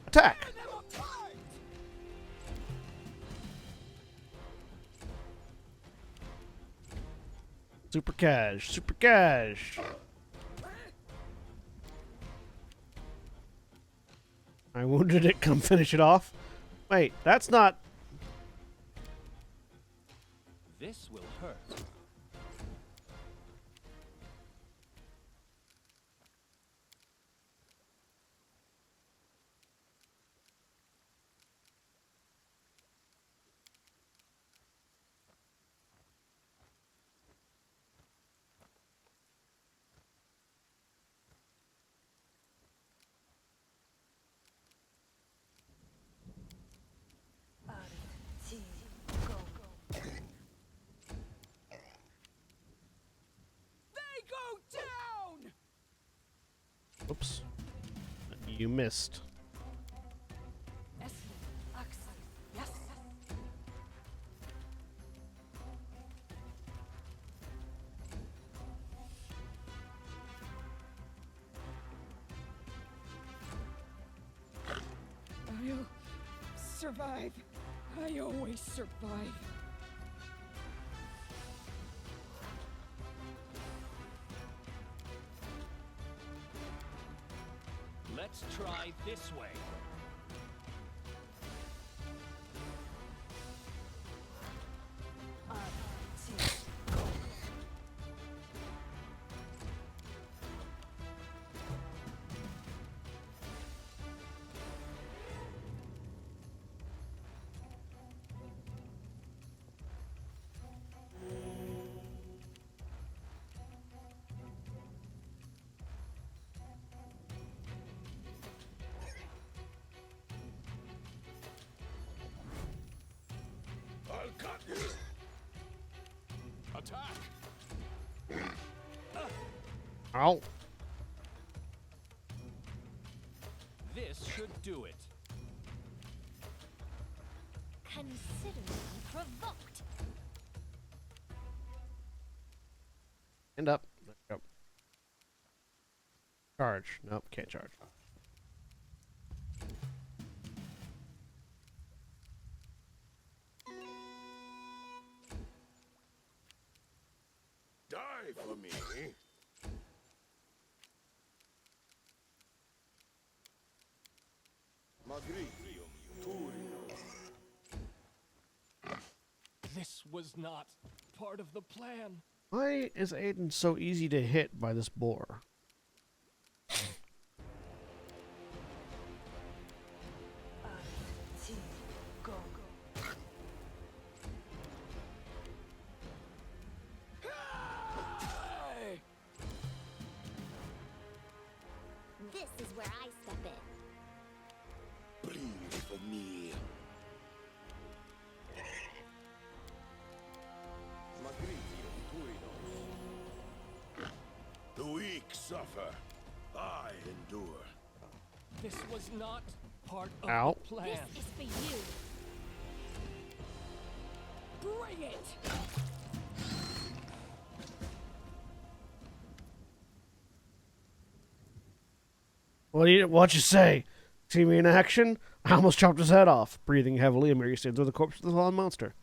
Attack. Super cash. Super cash. I wounded it. Come finish it off. Wait, that's not... This will hurt. Oops. You missed. I'll survive. I always survive. This way. I'll cut you. Attack! Ow. This should do it. Consider me provoked. End up. There we go. Charge. Nope, can't charge. Die for me. Magrigium Turio. This was not part of the plan. Why is Aiden so easy to hit by this boar? This is where I step in. Bleed for me. Magrigium Turio. The weak suffer. I endure. This was not part of Ow. the plan. This is for you. Bring it! What you say? See me in action? I almost chopped his head off. Breathing heavily, Amiri stands over the corpse of the fallen monster.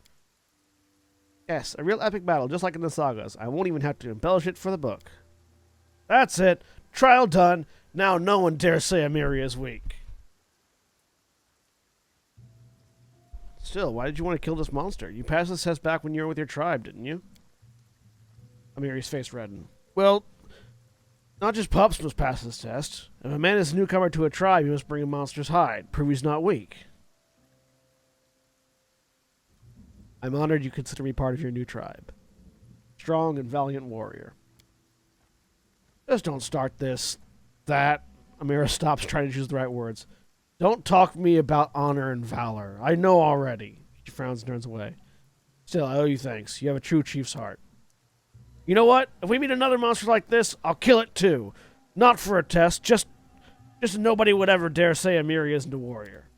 Yes, a real epic battle, just like in the sagas. I won't even have to embellish it for the book. That's it. Trial done. Now no one dare say Amiri is weak. Still, why did you want to kill this monster? You passed this test back when you were with your tribe, didn't you? Amiri's face reddened. Well, not just pups must pass this test. If a man is a newcomer to a tribe, he must bring a monster's hide, prove he's not weak. I'm honored you consider me part of your new tribe. Strong and valiant warrior. Just don't start this, that. Amira stops trying to choose the right words. Don't talk to me about honor and valor. I know already. She frowns and turns away. Still, I owe you thanks. You have a true chief's heart. You know what? If we meet another monster like this, I'll kill it too. Not for a test, just so nobody would ever dare say Amiri isn't a warrior.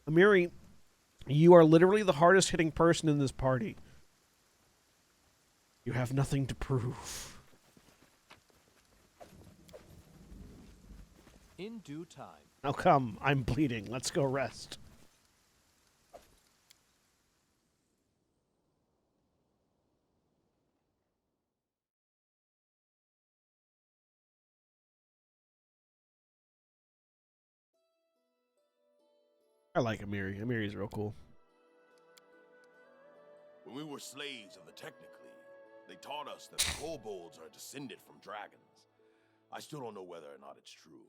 Amiri, you are literally the hardest hitting person in this party. You have nothing to prove. In due time. Now come, I'm bleeding. Let's go rest. I like Amiri. Amiri's real cool. When we were slaves of the Technic League, they taught us that the kobolds are descended from dragons. I still don't know whether or not it's true.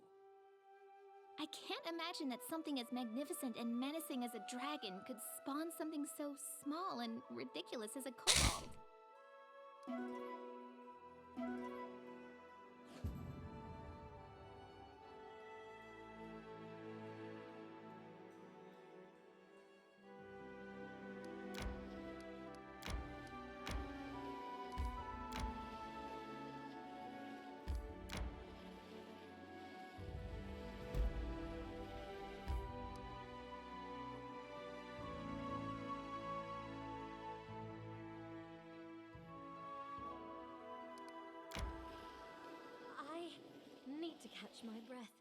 I can't imagine that something as magnificent and menacing as a dragon could spawn something so small and ridiculous as a kobold. Need to catch my breath.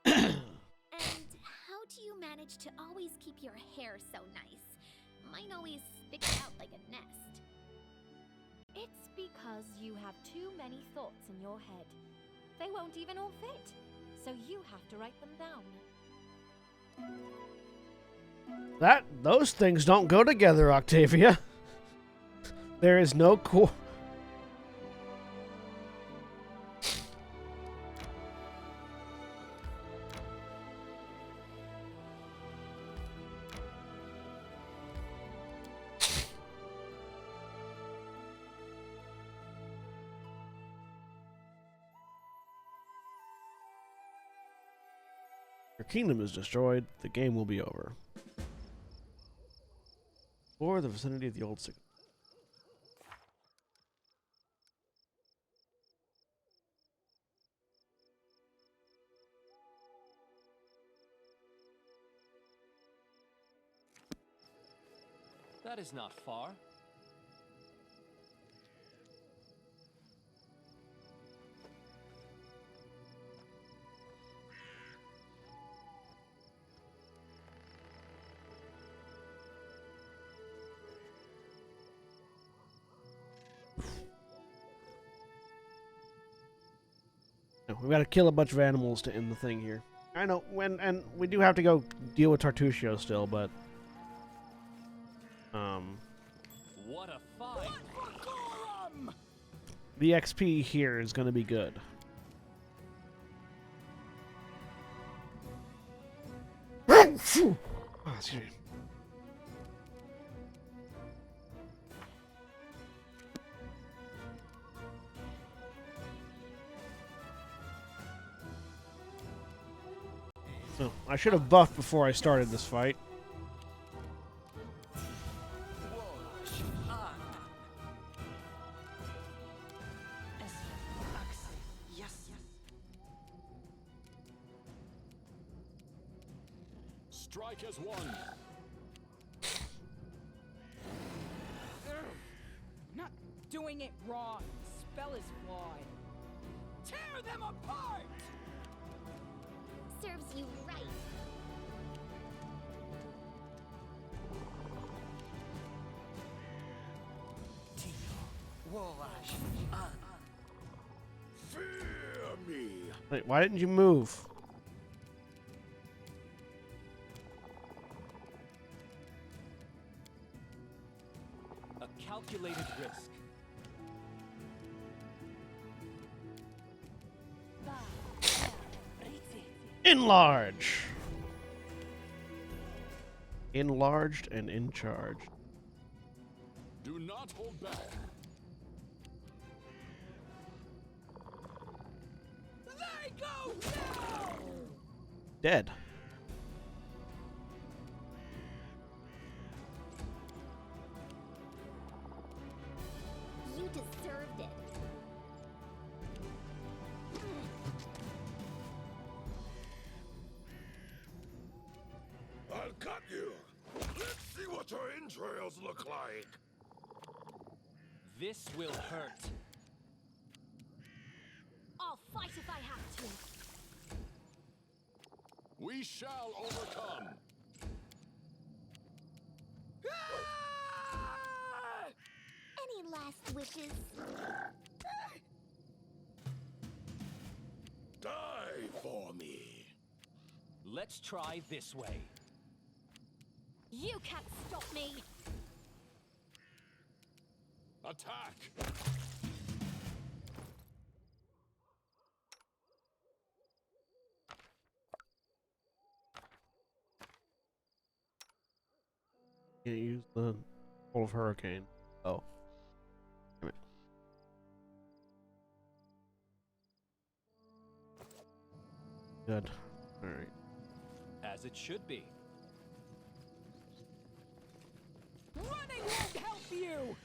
And how do you manage to always keep your hair so nice? Mine always sticks out like a nest. It's because you have too many thoughts in your head. They won't even all fit, so you have to write them down. Those things don't go together, Octavia. There is no Your kingdom is destroyed. The game will be over. Or the vicinity of the Old Sycamore. That is not far. No, we've got to kill a bunch of animals to end the thing here. I know, and we do have to go deal with Tartusio still, but What a fight! the XP here is going to be good. Oh, excuse me. So, I should have buffed before I started this fight. Strike as one. Not doing it wrong. The spell is flawed. Tear them apart! Serves you right. Fear me. Wait, why didn't you move? A calculated risk. Enlarge. Enlarged and in charge. Do not hold back. They go down! Dead. You deserved it. I'll cut you. Let's see what your entrails look like. This will hurt. I'll fight if I have to. We shall overcome. Any last wishes? Die for me. Let's try this way. You can't stop me. Attack. Can't use the Bolt of Hurricane. Oh. Damn it. Good. Alright. As it should be. Running won't help you!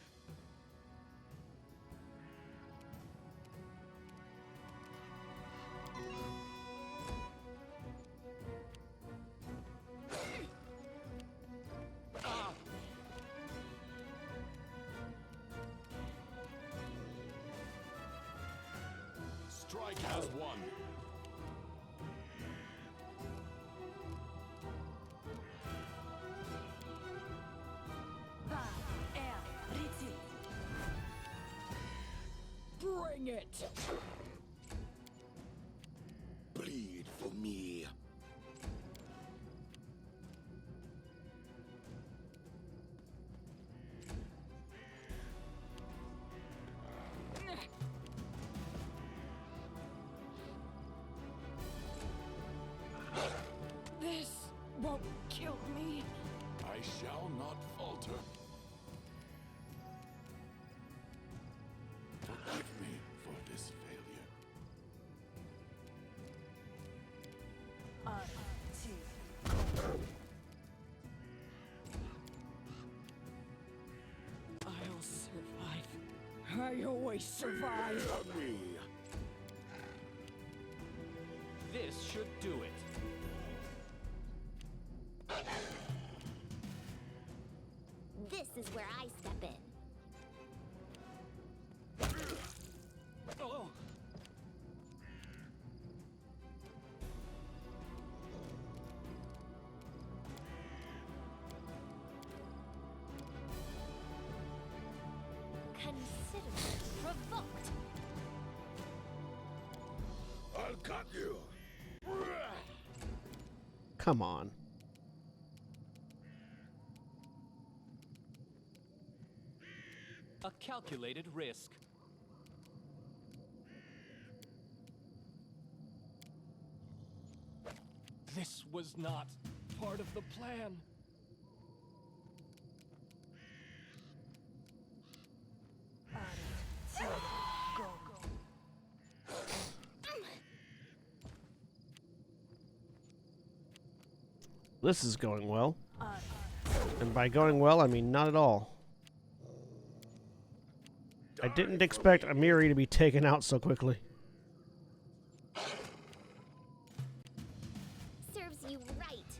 Strike as one. Bring it! Bleed for me. This won't kill me. I shall not falter. Forgive me for this failure. I'll survive. I always survive. Fear me. This should do it. This is where I step in. Oh! Consider provoked. I'll cut you. Come on. A calculated risk. This was not part of the plan. This is going well. And by going well, I mean not at all. I didn't expect Amiri to be taken out so quickly. Serves you right.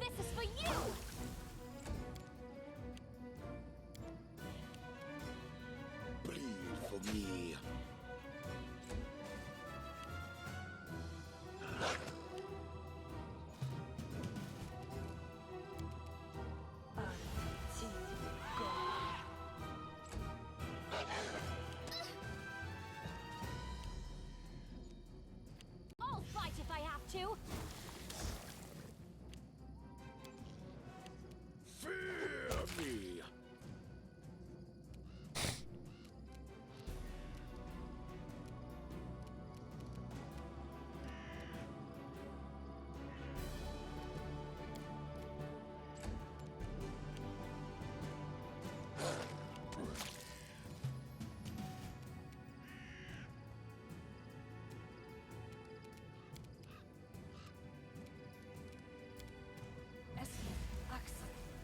This is for you! Bleed for me. I'll fight if I have to! Fear me.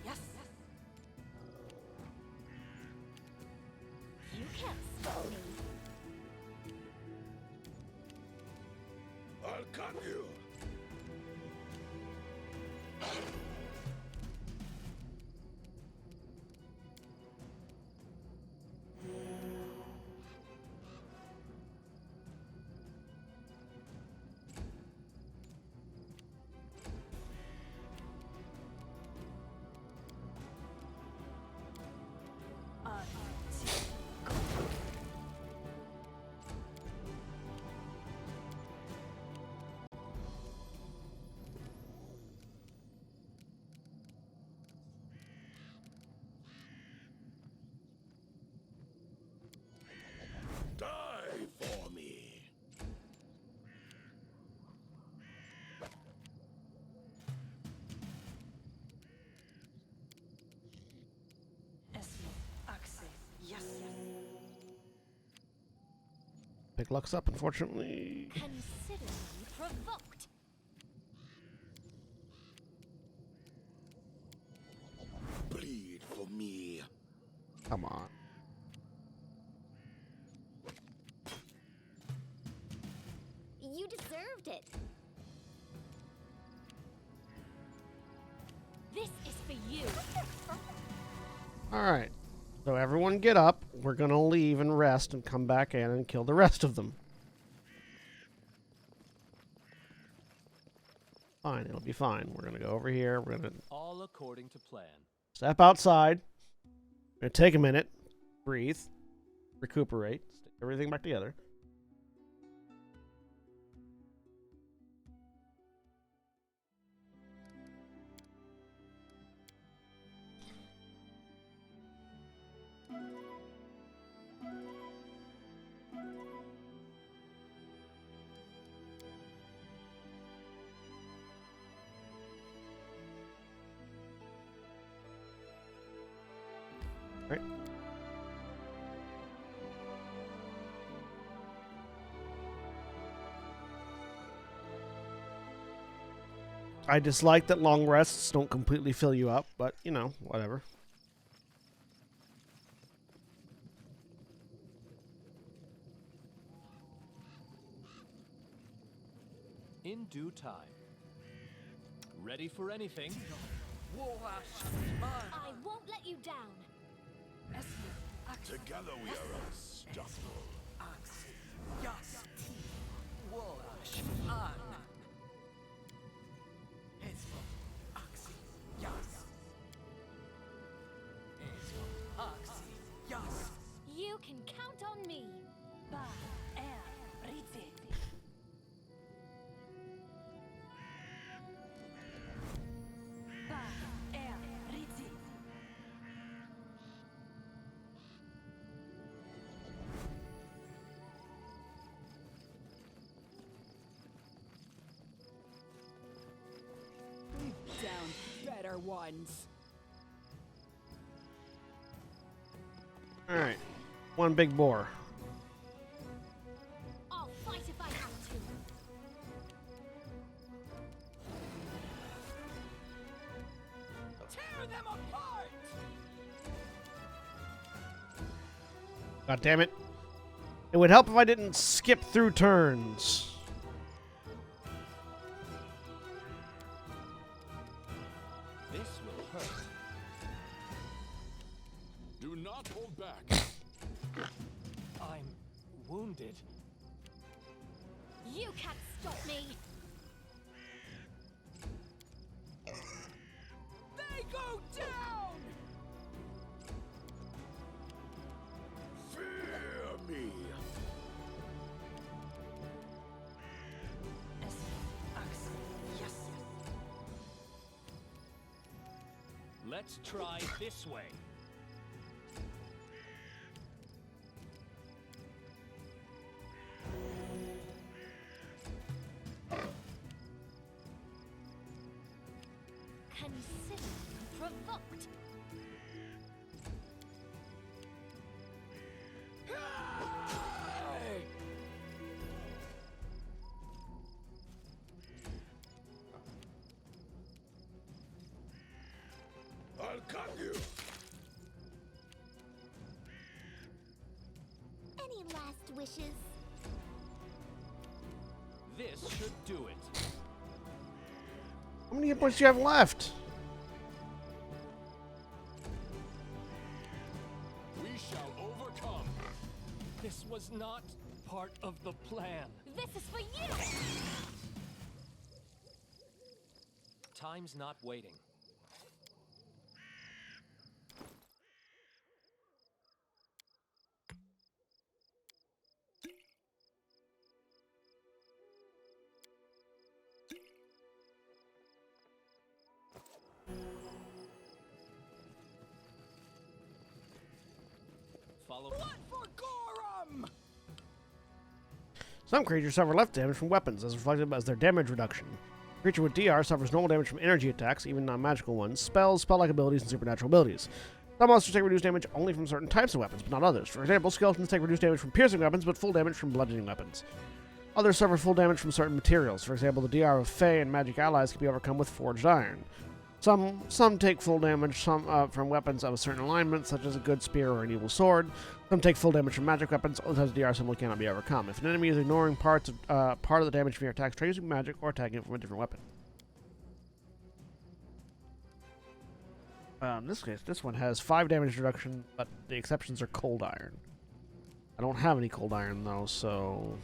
Yes. You can't stop me. I'll cut you. Die for me. Yes. Pick Lux up, unfortunately. Consider me provoked. Bleed for me. Come on. You deserved it. This is for you. Alright. So everyone get up. We're gonna leave and rest and come back in and kill the rest of them. Fine, it'll be fine. We're gonna go over here. We're gonna... All according to plan. Step outside. Gonna take a minute. Breathe. Recuperate. Stick everything back together. Right. I dislike that long rests don't completely fill you up, but, you know, whatever. In due time. Ready for anything? I won't let you down. Together we are unstoppable. You can count on me. Down better ones. Alright. One big boar. I'll fight if I have to. Tear them apart! God damn it. It would help if I didn't skip through turns. This will hurt. Do not hold back. I'm wounded. You can't stop me. They go down! Fear me. Let's try this way. Consider provoked. I'll cut you. Any last wishes? This should do it. How many hit points do you have left? We shall overcome. This was not part of the plan. This is for you. Time's not waiting. Follow. Blood for Gorum! Some creatures suffer less damage from weapons, as reflected as their damage reduction. A creature with DR suffers normal damage from energy attacks, even non-magical ones, spells, spell-like abilities, and supernatural abilities. Some monsters take reduced damage only from certain types of weapons, but not others. For example, skeletons take reduced damage from piercing weapons, but full damage from bludgeoning weapons. Others suffer full damage from certain materials. For example, the DR of Fey and magic allies can be overcome with forged iron. Some take full damage from weapons of a certain alignment, such as a good spear or an evil sword. Some take full damage from magic weapons. Other times, the DR simply cannot be overcome. If an enemy is ignoring part of the damage from your attacks, try using magic or attacking it from a different weapon. In this case, this one has 5 damage reduction, but the exceptions are cold iron. I don't have any cold iron though, so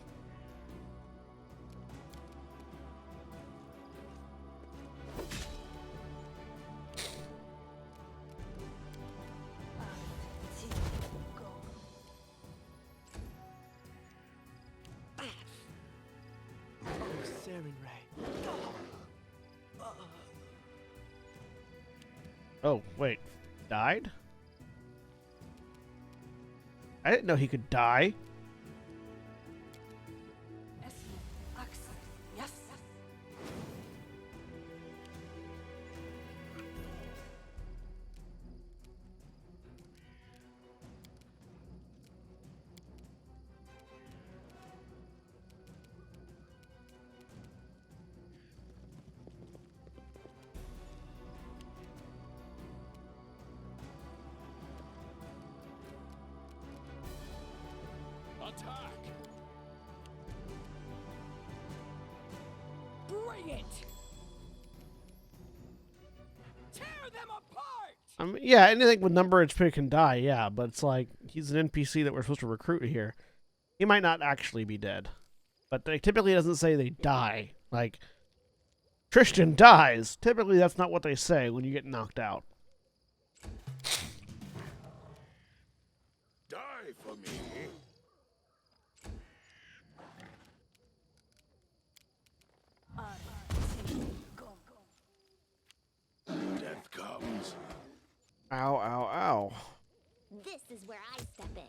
Oh, wait. Died? I didn't know he could die. Yes. Attack! Bring it! Tear them apart! I mean, yeah, anything with number HP can die, yeah, but it's like, he's an NPC that we're supposed to recruit here. He might not actually be dead. But they typically doesn't say they die. Like, Tristan dies. Typically that's not what they say when you get knocked out. Die for me. Death comes. Ow, ow, ow. This is where I step in.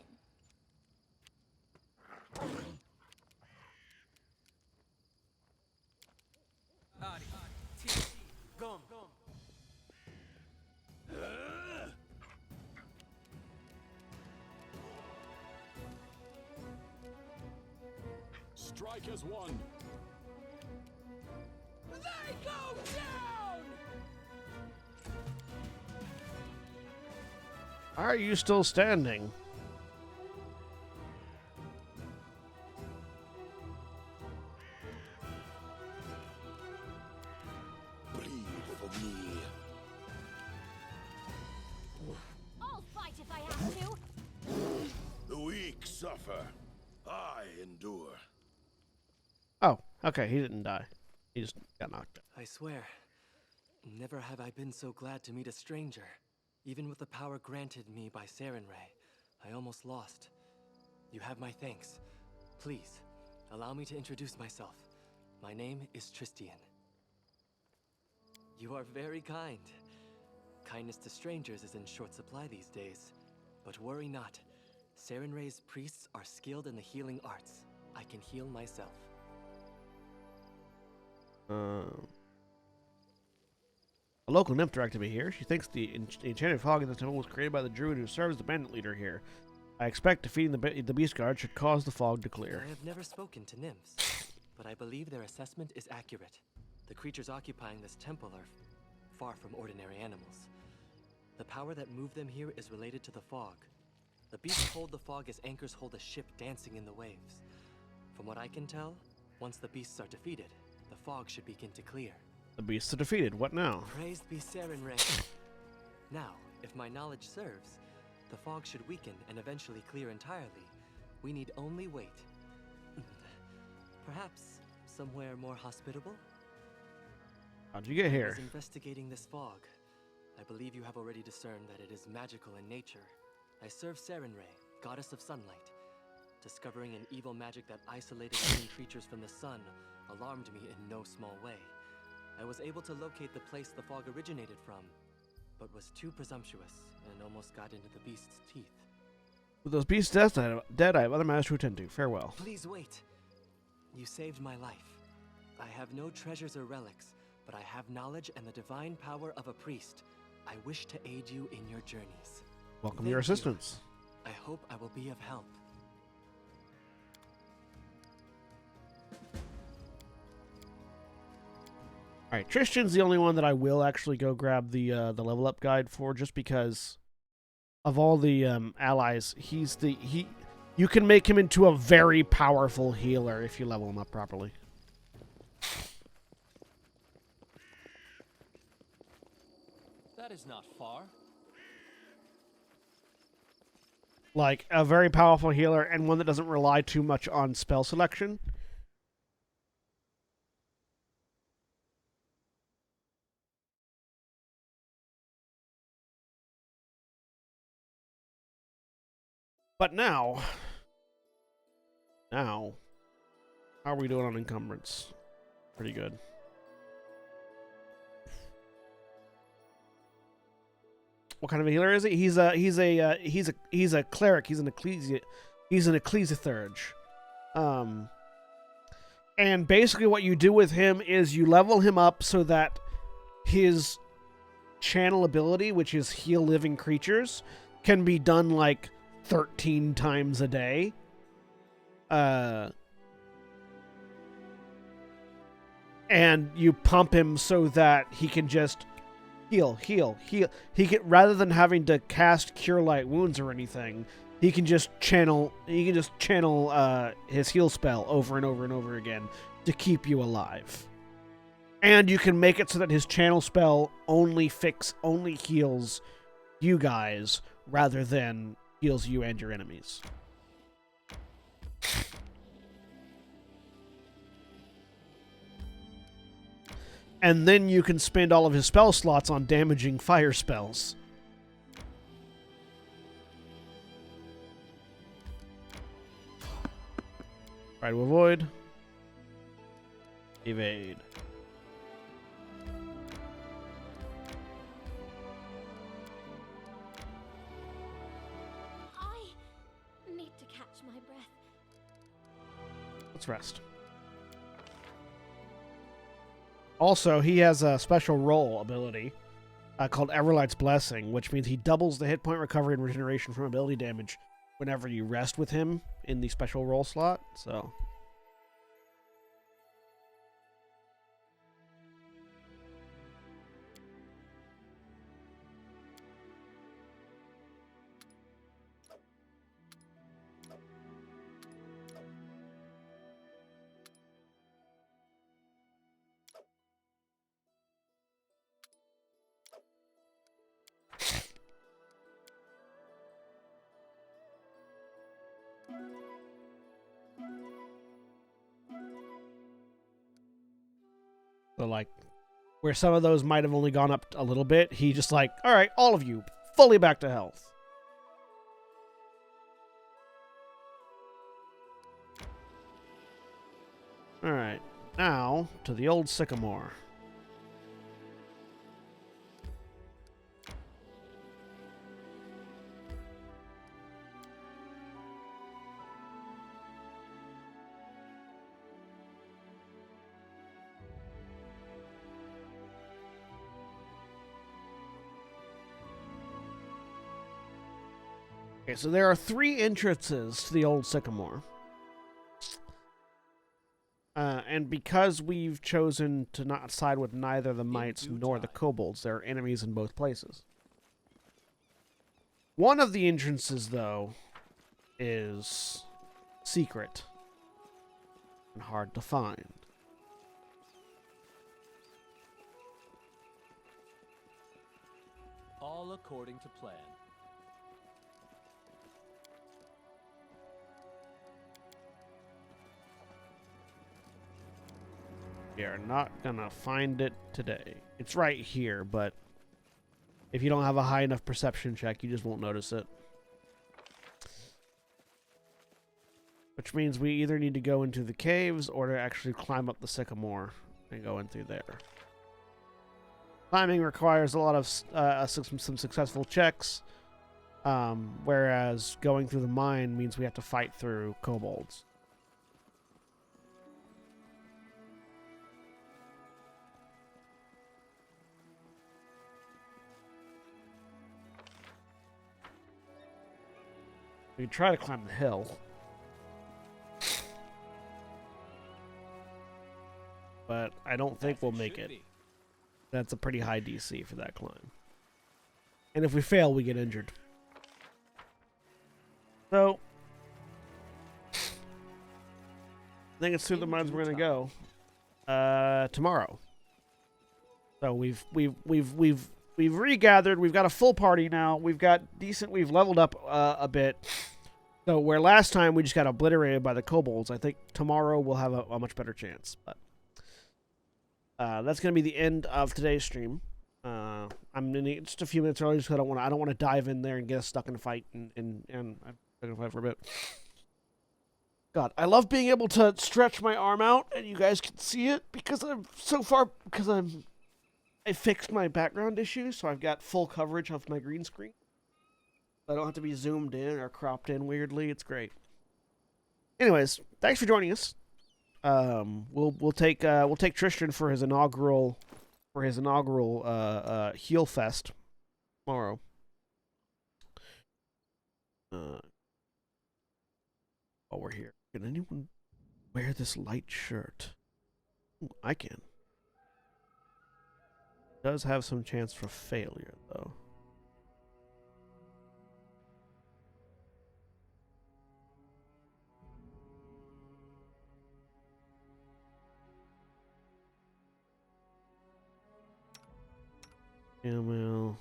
Strike as one. They go down! Why are you still standing? Bleed for me. I'll fight if I have to. The weak suffer. I endure. Oh, okay, he didn't die. He just got knocked out. I swear, never have I been so glad to meet a stranger. Even with the power granted me by Sarenrae, I almost lost. You have my thanks. Please, allow me to introduce myself. My name is Tristian. You are very kind. Kindness to strangers is in short supply these days. But worry not. Sarenrae's priests are skilled in the healing arts. I can heal myself. A local nymph directed me here. She thinks the enchanted fog in the temple was created by the druid who serves the bandit leader here. I expect defeating the beast guard should cause the fog to clear. I have never spoken to nymphs, but I believe their assessment is accurate. The creatures occupying this temple are far from ordinary animals. The power that moved them here is related to the fog. The beasts hold the fog as anchors hold a ship dancing in the waves. From what I can tell, once the beasts are defeated, the fog should begin to clear. The beasts are defeated. What now? Praised be Sarenrae. Now, if my knowledge serves, the fog should weaken and eventually clear entirely. We need only wait. Perhaps somewhere more hospitable? How'd you get I here? was investigating this fog. I believe you have already discerned that it is magical in nature. I serve Sarenrae, goddess of sunlight. Discovering an evil magic that isolated living creatures from the sun alarmed me in no small way. I was able to locate the place the fog originated from, but was too presumptuous and almost got into the beast's teeth. With those beasts dead, I have other matters to attend to. Farewell. Please wait. You saved my life. I have no treasures or relics, but I have knowledge and the divine power of a priest. I wish to aid you in your journeys. Welcome your Thank you. assistance. I hope I will be of help. All right, Tristan's the only one that I will actually go grab the level up guide for, just because of all the allies, you can make him into a very powerful healer if you level him up properly. That is not far. Like a very powerful healer and one that doesn't rely too much on spell selection. But now, how are we doing on encumbrance? Pretty good. What kind of a healer is he? He's a cleric. He's an ecclesiarch. And basically what you do with him is you level him up so that his channel ability, which is heal living creatures, can be done like 13 times a day. And you pump him so that he can just heal. He can, rather than having to cast Cure Light Wounds or anything, he can just channel his heal spell over and over and over again to keep you alive. And you can make it so that his channel spell only heals you guys rather than heals you and your enemies. And then you can spend all of his spell slots on damaging fire spells. Try to avoid. Evade. I need to catch my breath. Let's rest. Also, he has a special roll ability called Everlight's Blessing, which means he doubles the hit point recovery and regeneration from ability damage whenever you rest with him in the special roll slot. So, like, where some of those might have only gone up a little bit, he just like, all right, all of you, fully back to health. All right, now to the Old Sycamore. Okay, so there are 3 entrances to the Old Sycamore. And because we've chosen to not side with neither the mites nor the kobolds, there are enemies in both places. One of the entrances, though, is secret and hard to find. All according to plan. We are not gonna find it today. It's right here, but if you don't have a high enough perception check, you just won't notice it. Which means we either need to go into the caves or to actually climb up the sycamore and go in through there. Climbing requires a lot of some successful checks, whereas going through the mine means we have to fight through kobolds. We try to climb the hill. But I don't think we'll make it. That's a pretty high DC for that climb. And if we fail, we get injured. So, I think it's through the mines we're gonna go. Tomorrow. So we've regathered. We've got a full party now. We've leveled up a bit. So where last time we just got obliterated by the kobolds, I think tomorrow we'll have a much better chance. But that's going to be the end of today's stream. I'm in just a few minutes early because I don't want to dive in there and get us stuck in a fight and I'm stuck in a fight for a bit. God, I love being able to stretch my arm out and you guys can see it because I'm I fixed my background issue, so I've got full coverage of my green screen. I don't have to be zoomed in or cropped in weirdly. It's great. Anyways, thanks for joining us. We'll take Tristan for his inaugural heel fest tomorrow. While we're here, can anyone wear this light shirt? Ooh, I can. Does have some chance for failure though. Well,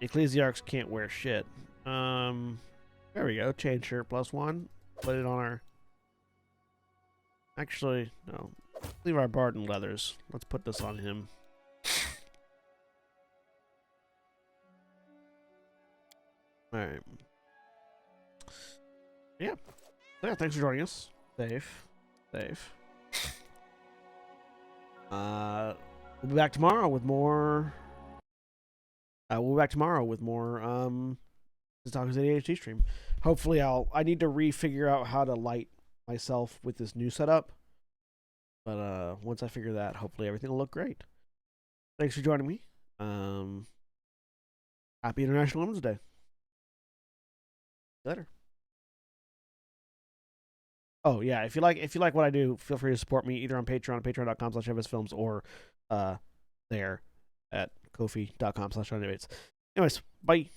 Ecclesiarchs can't wear shit. There we go. Chain shirt +1. Put it on our. Actually, no. Leave our Barden leathers. Let's put this on him. All right. Yeah. Thanks for joining us. Safe. We'll be back tomorrow with more. Senstaku's ADHD stream. Hopefully, I need to refigure out how to light myself with this new setup. But once I figure that, hopefully everything will look great. Thanks for joining me. Happy International Women's Day. Later. Oh yeah, if you like what I do, feel free to support me either on Patreon, patreon.com/evasfilms, or there at kofi.com/debates. Anyways, bye.